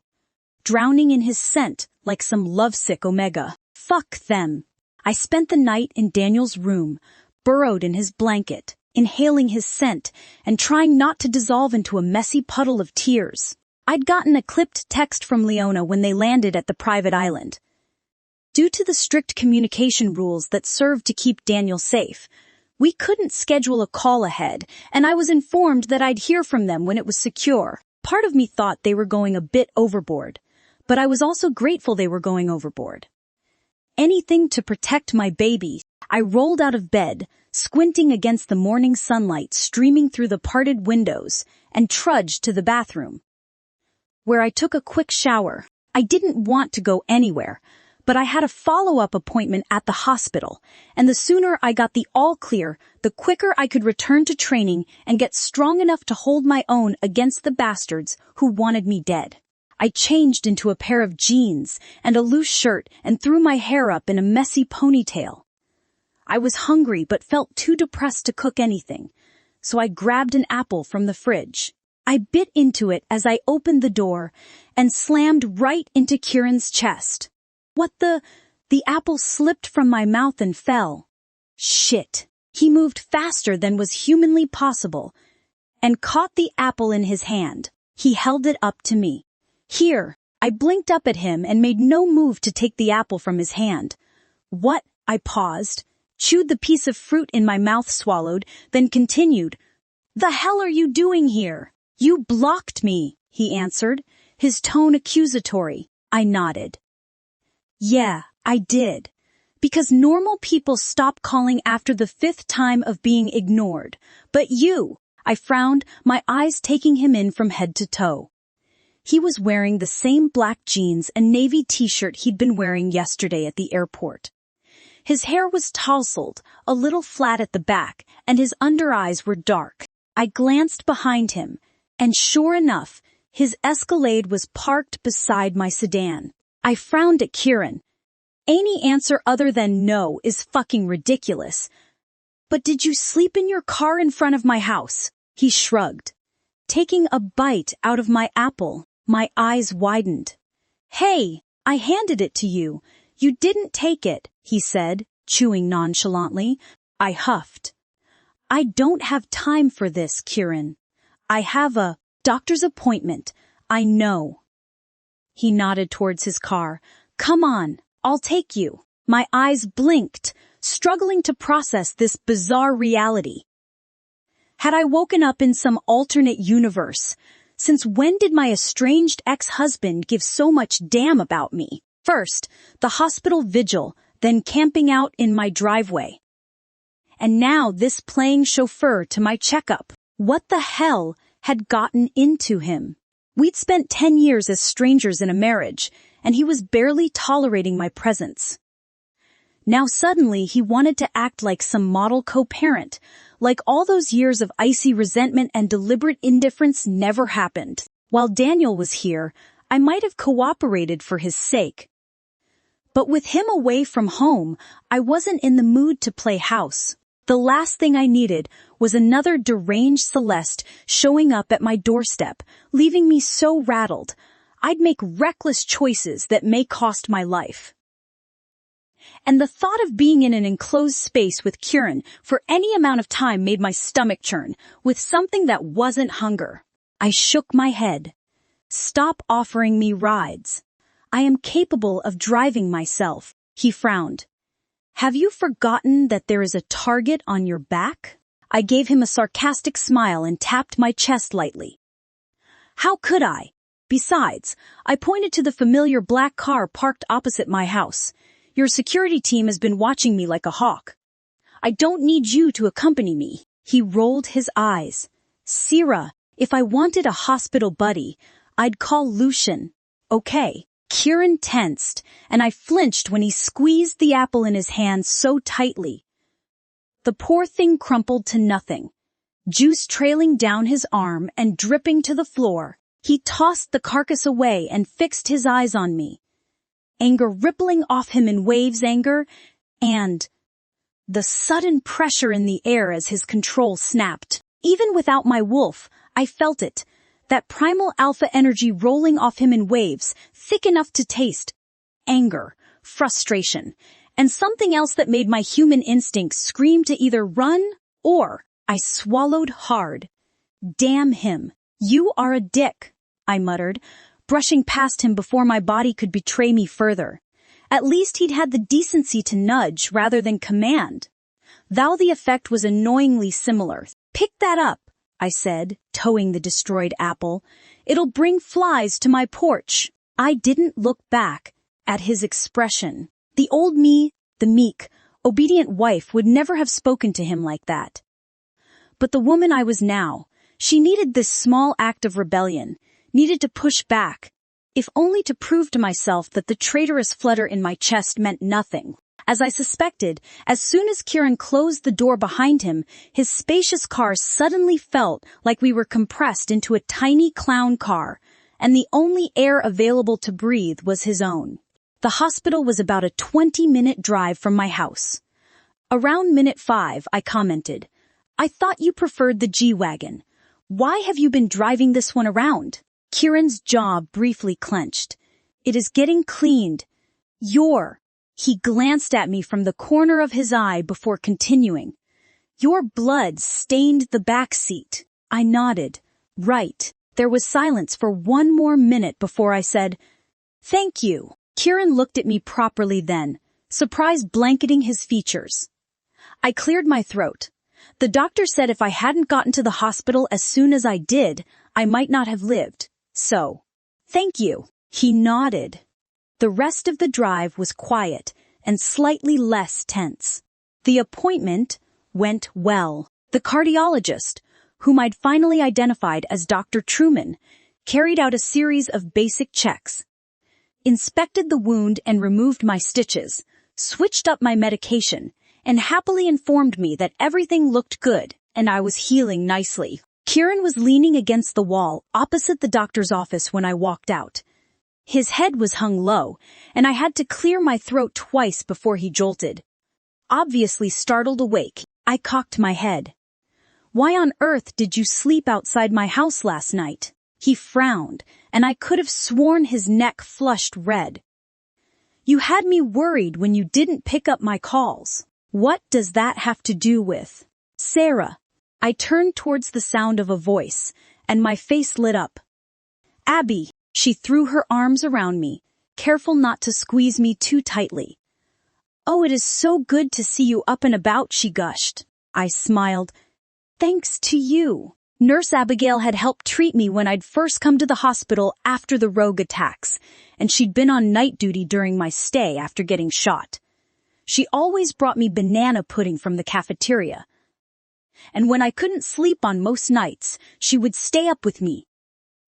drowning in his scent like some lovesick omega. Fuck them. I spent the night in Daniel's room, burrowed in his blanket, inhaling his scent and trying not to dissolve into a messy puddle of tears. I'd gotten a clipped text from Leona when they landed at the private island. Due to the strict communication rules that served to keep Daniel safe, we couldn't schedule a call ahead, and I was informed that I'd hear from them when it was secure. Part of me thought they were going a bit overboard, but I was also grateful they were going overboard. Anything to protect my baby. I rolled out of bed, squinting against the morning sunlight streaming through the parted windows, and trudged to the bathroom, where I took a quick shower. I didn't want to go anywhere, but I had a follow-up appointment at the hospital, and the sooner I got the all clear, the quicker I could return to training and get strong enough to hold my own against the bastards who wanted me dead. I changed into a pair of jeans and a loose shirt and threw my hair up in a messy ponytail. I was hungry but felt too depressed to cook anything, so I grabbed an apple from the fridge. I bit into it as I opened the door and slammed right into Kieran's chest. What the apple slipped from my mouth and fell. Shit. He moved faster than was humanly possible and caught the apple in his hand. He held it up to me. Here. I blinked up at him and made no move to take the apple from his hand. What? I paused, chewed the piece of fruit in my mouth, swallowed, then continued. The hell are you doing here? You blocked me, he answered, his tone accusatory. I nodded. Yeah, I did. Because normal people stop calling after the 5th time of being ignored. But you, I frowned, my eyes taking him in from head to toe. He was wearing the same black jeans and navy t-shirt he'd been wearing yesterday at the airport. His hair was tousled, a little flat at the back, and his under eyes were dark. I glanced behind him, and sure enough, his Escalade was parked beside my sedan. I frowned at Kieran. Any answer other than no is fucking ridiculous. But did you sleep in your car in front of my house? He shrugged. Taking a bite out of my apple, my eyes widened. Hey, I handed it to you. You didn't take it, he said, chewing nonchalantly. I huffed. I don't have time for this, Kieran. I have a doctor's appointment. I know. He nodded towards his car. Come on, I'll take you. My eyes blinked, struggling to process this bizarre reality. Had I woken up in some alternate universe? Since when did my estranged ex-husband give so much damn about me? First, the hospital vigil, then camping out in my driveway. And now this playing chauffeur to my checkup. What the hell had gotten into him. We'd spent 10 years as strangers in a marriage, and he was barely tolerating my presence. Now suddenly he wanted to act like some model co-parent, like all those years of icy resentment and deliberate indifference never happened. While Daniel was here, I might have cooperated for his sake. But with him away from home, I wasn't in the mood to play house. The last thing I needed was another deranged Celeste showing up at my doorstep, leaving me so rattled. I'd make reckless choices that may cost my life. And the thought of being in an enclosed space with Kieran for any amount of time made my stomach churn, with something that wasn't hunger. I shook my head. Stop offering me rides. I am capable of driving myself. He frowned. Have you forgotten that there is a target on your back? I gave him a sarcastic smile and tapped my chest lightly. How could I? Besides, I pointed to the familiar black car parked opposite my house. Your security team has been watching me like a hawk. I don't need you to accompany me. He rolled his eyes. Sierra, if I wanted a hospital buddy, I'd call Lucian. Okay. Kieran tensed, and I flinched when he squeezed the apple in his hand so tightly. The poor thing crumpled to nothing. Juice trailing down his arm and dripping to the floor, he tossed the carcass away and fixed his eyes on me. Anger rippling off him in waves, and the sudden pressure in the air as his control snapped. Even without my wolf, I felt it. That primal alpha energy rolling off him in waves, thick enough to taste. Anger, frustration, and something else that made my human instincts scream to either run or I swallowed hard. Damn him. You are a dick, I muttered, brushing past him before my body could betray me further. At least he'd had the decency to nudge rather than command. Though the effect was annoyingly similar. Pick that up, I said, towing the destroyed apple. It'll bring flies to my porch. I didn't look back at his expression. The old me, the meek, obedient wife would never have spoken to him like that. But the woman I was now, she needed this small act of rebellion, needed to push back, if only to prove to myself that the traitorous flutter in my chest meant nothing. As I suspected, as soon as Kieran closed the door behind him, his spacious car suddenly felt like we were compressed into a tiny clown car, and the only air available to breathe was his own. The hospital was about a 20-minute drive from my house. Around minute 5, I commented, I thought you preferred the G-Wagon. Why have you been driving this one around? Kieran's jaw briefly clenched. It is getting cleaned. He glanced at me from the corner of his eye before continuing. Your blood stained the back seat. I nodded. Right. There was silence for one more minute before I said, Thank you. Kieran looked at me properly then, surprise blanketing his features. I cleared my throat. The doctor said if I hadn't gotten to the hospital as soon as I did, I might not have lived. So, thank you. He nodded. The rest of the drive was quiet and slightly less tense. The appointment went well. The cardiologist, whom I'd finally identified as Dr. Truman, carried out a series of basic checks, inspected the wound and removed my stitches, switched up my medication, and happily informed me that everything looked good and I was healing nicely. Kieran was leaning against the wall opposite the doctor's office when I walked out. His head was hung low, and I had to clear my throat twice before he jolted. Obviously startled awake, I cocked my head. Why on earth did you sleep outside my house last night? He frowned, and I could have sworn his neck flushed red. You had me worried when you didn't pick up my calls. What does that have to do with? Sarah. I turned towards the sound of a voice, and my face lit up. Abby. She threw her arms around me, careful not to squeeze me too tightly. Oh, it is so good to see you up and about, she gushed. I smiled. Thanks to you. Nurse Abigail had helped treat me when I'd first come to the hospital after the rogue attacks, and she'd been on night duty during my stay after getting shot. She always brought me banana pudding from the cafeteria. and when I couldn't sleep on most nights, she would stay up with me,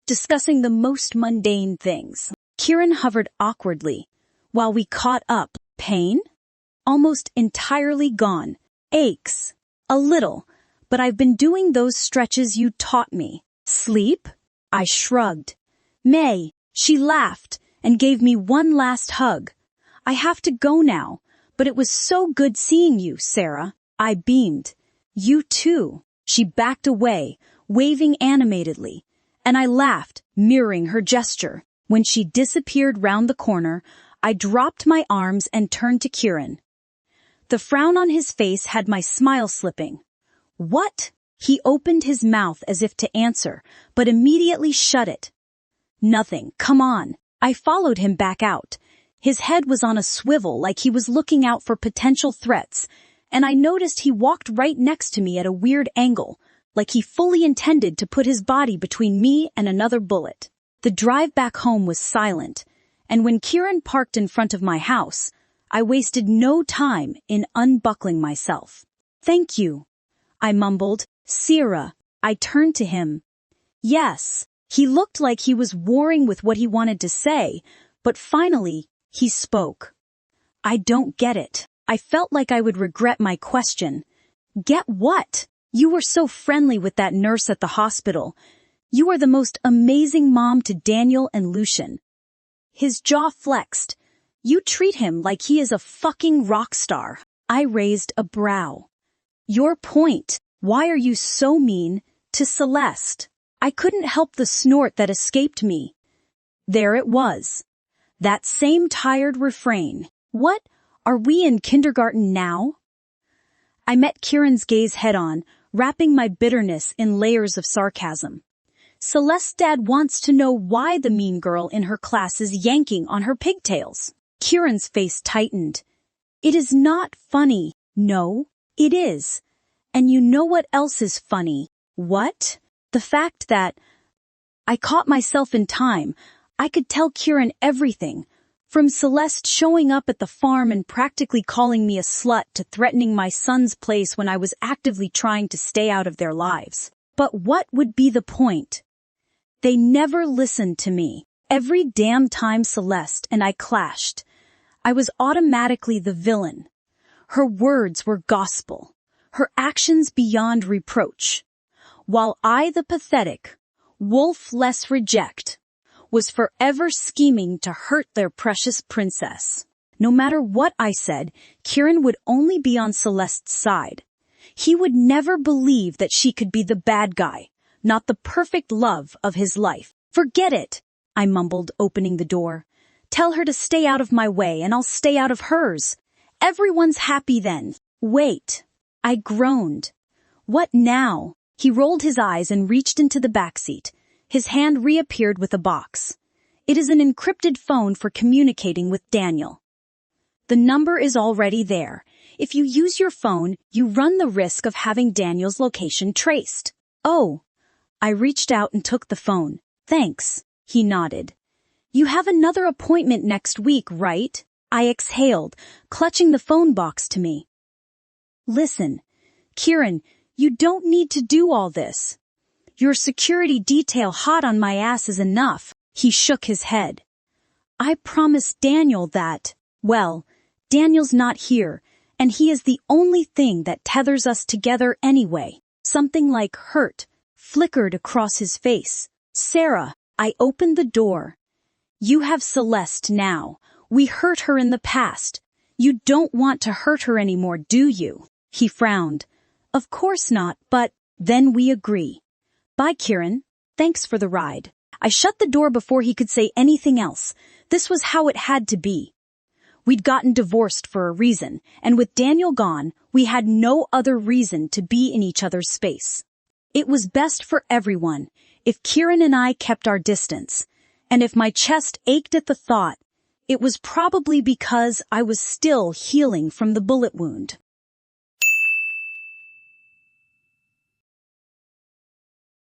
discussing the most mundane things. Kieran hovered awkwardly while we caught up. Pain? Almost entirely gone. Aches? A little, but I've been doing those stretches you taught me. Sleep? I shrugged. May, she laughed and gave me one last hug. I have to go now, but it was so good seeing you, Sarah. I beamed. You too. She backed away, waving animatedly, and I laughed, mirroring her gesture. When she disappeared round the corner, I dropped my arms and turned to Kieran. The frown on his face had my smile slipping. What? He opened his mouth as if to answer, but immediately shut it. Nothing, come on. I followed him back out. His head was on a swivel like he was looking out for potential threats, and I noticed he walked right next to me at a weird angle, like he fully intended to put his body between me and another bullet. The drive back home was silent, and when Kieran parked in front of my house, I wasted no time in unbuckling myself. Thank you, I mumbled. Sarah, I turned to him. Yes, he looked like he was warring with what he wanted to say, but finally, he spoke. I don't get it. I felt like I would regret my question. Get what? You were so friendly with that nurse at the hospital. You are the most amazing mom to Daniel and Lucian. His jaw flexed. You treat him like he is a fucking rock star. I raised a brow. Your point. Why are you so mean to Celeste? I couldn't help the snort that escaped me. There it was. That same tired refrain. What? Are we in kindergarten now? I met Kieran's gaze head-on, wrapping my bitterness in layers of sarcasm. Celeste's dad wants to know why the mean girl in her class is yanking on her pigtails. Kieran's face tightened. It is not funny. No, it is. And you know what else is funny? What? The fact that I caught myself in time. I could tell Kieran everything, from Celeste showing up at the farm and practically calling me a slut to threatening my son's place when I was actively trying to stay out of their lives. But what would be the point? They never listened to me. Every damn time Celeste and I clashed, I was automatically the villain. Her words were gospel, her actions beyond reproach, while I, the pathetic, wolf-less reject, was forever scheming to hurt their precious princess. No matter what I said, Kieran would only be on Celeste's side. He would never believe that she could be the bad guy, not the perfect love of his life. Forget it, I mumbled, opening the door. Tell her to stay out of my way and I'll stay out of hers. Everyone's happy then. Wait, I groaned. What now? He rolled his eyes and reached into the backseat. His hand reappeared with a box. It is an encrypted phone for communicating with Daniel. The number is already there. If you use your phone, you run the risk of having Daniel's location traced. Oh. I reached out and took the phone. Thanks, he nodded. You have another appointment next week, right? I exhaled, clutching the phone box to me. Listen, Kieran, you don't need to do all this. Your security detail hot on my ass is enough. He shook his head. I promised Daniel that, well, Daniel's not here, and he is the only thing that tethers us together anyway. Something like hurt flickered across his face. Sarah, I opened the door. You have Celeste now. We hurt her in the past. You don't want to hurt her anymore, do you? He frowned. Of course not, but then we agree. Bye, Kieran. Thanks for the ride. I shut the door before he could say anything else. This was how it had to be. We'd gotten divorced for a reason, and with Daniel gone, we had no other reason to be in each other's space. It was best for everyone if Kieran and I kept our distance, and if my chest ached at the thought, it was probably because I was still healing from the bullet wound.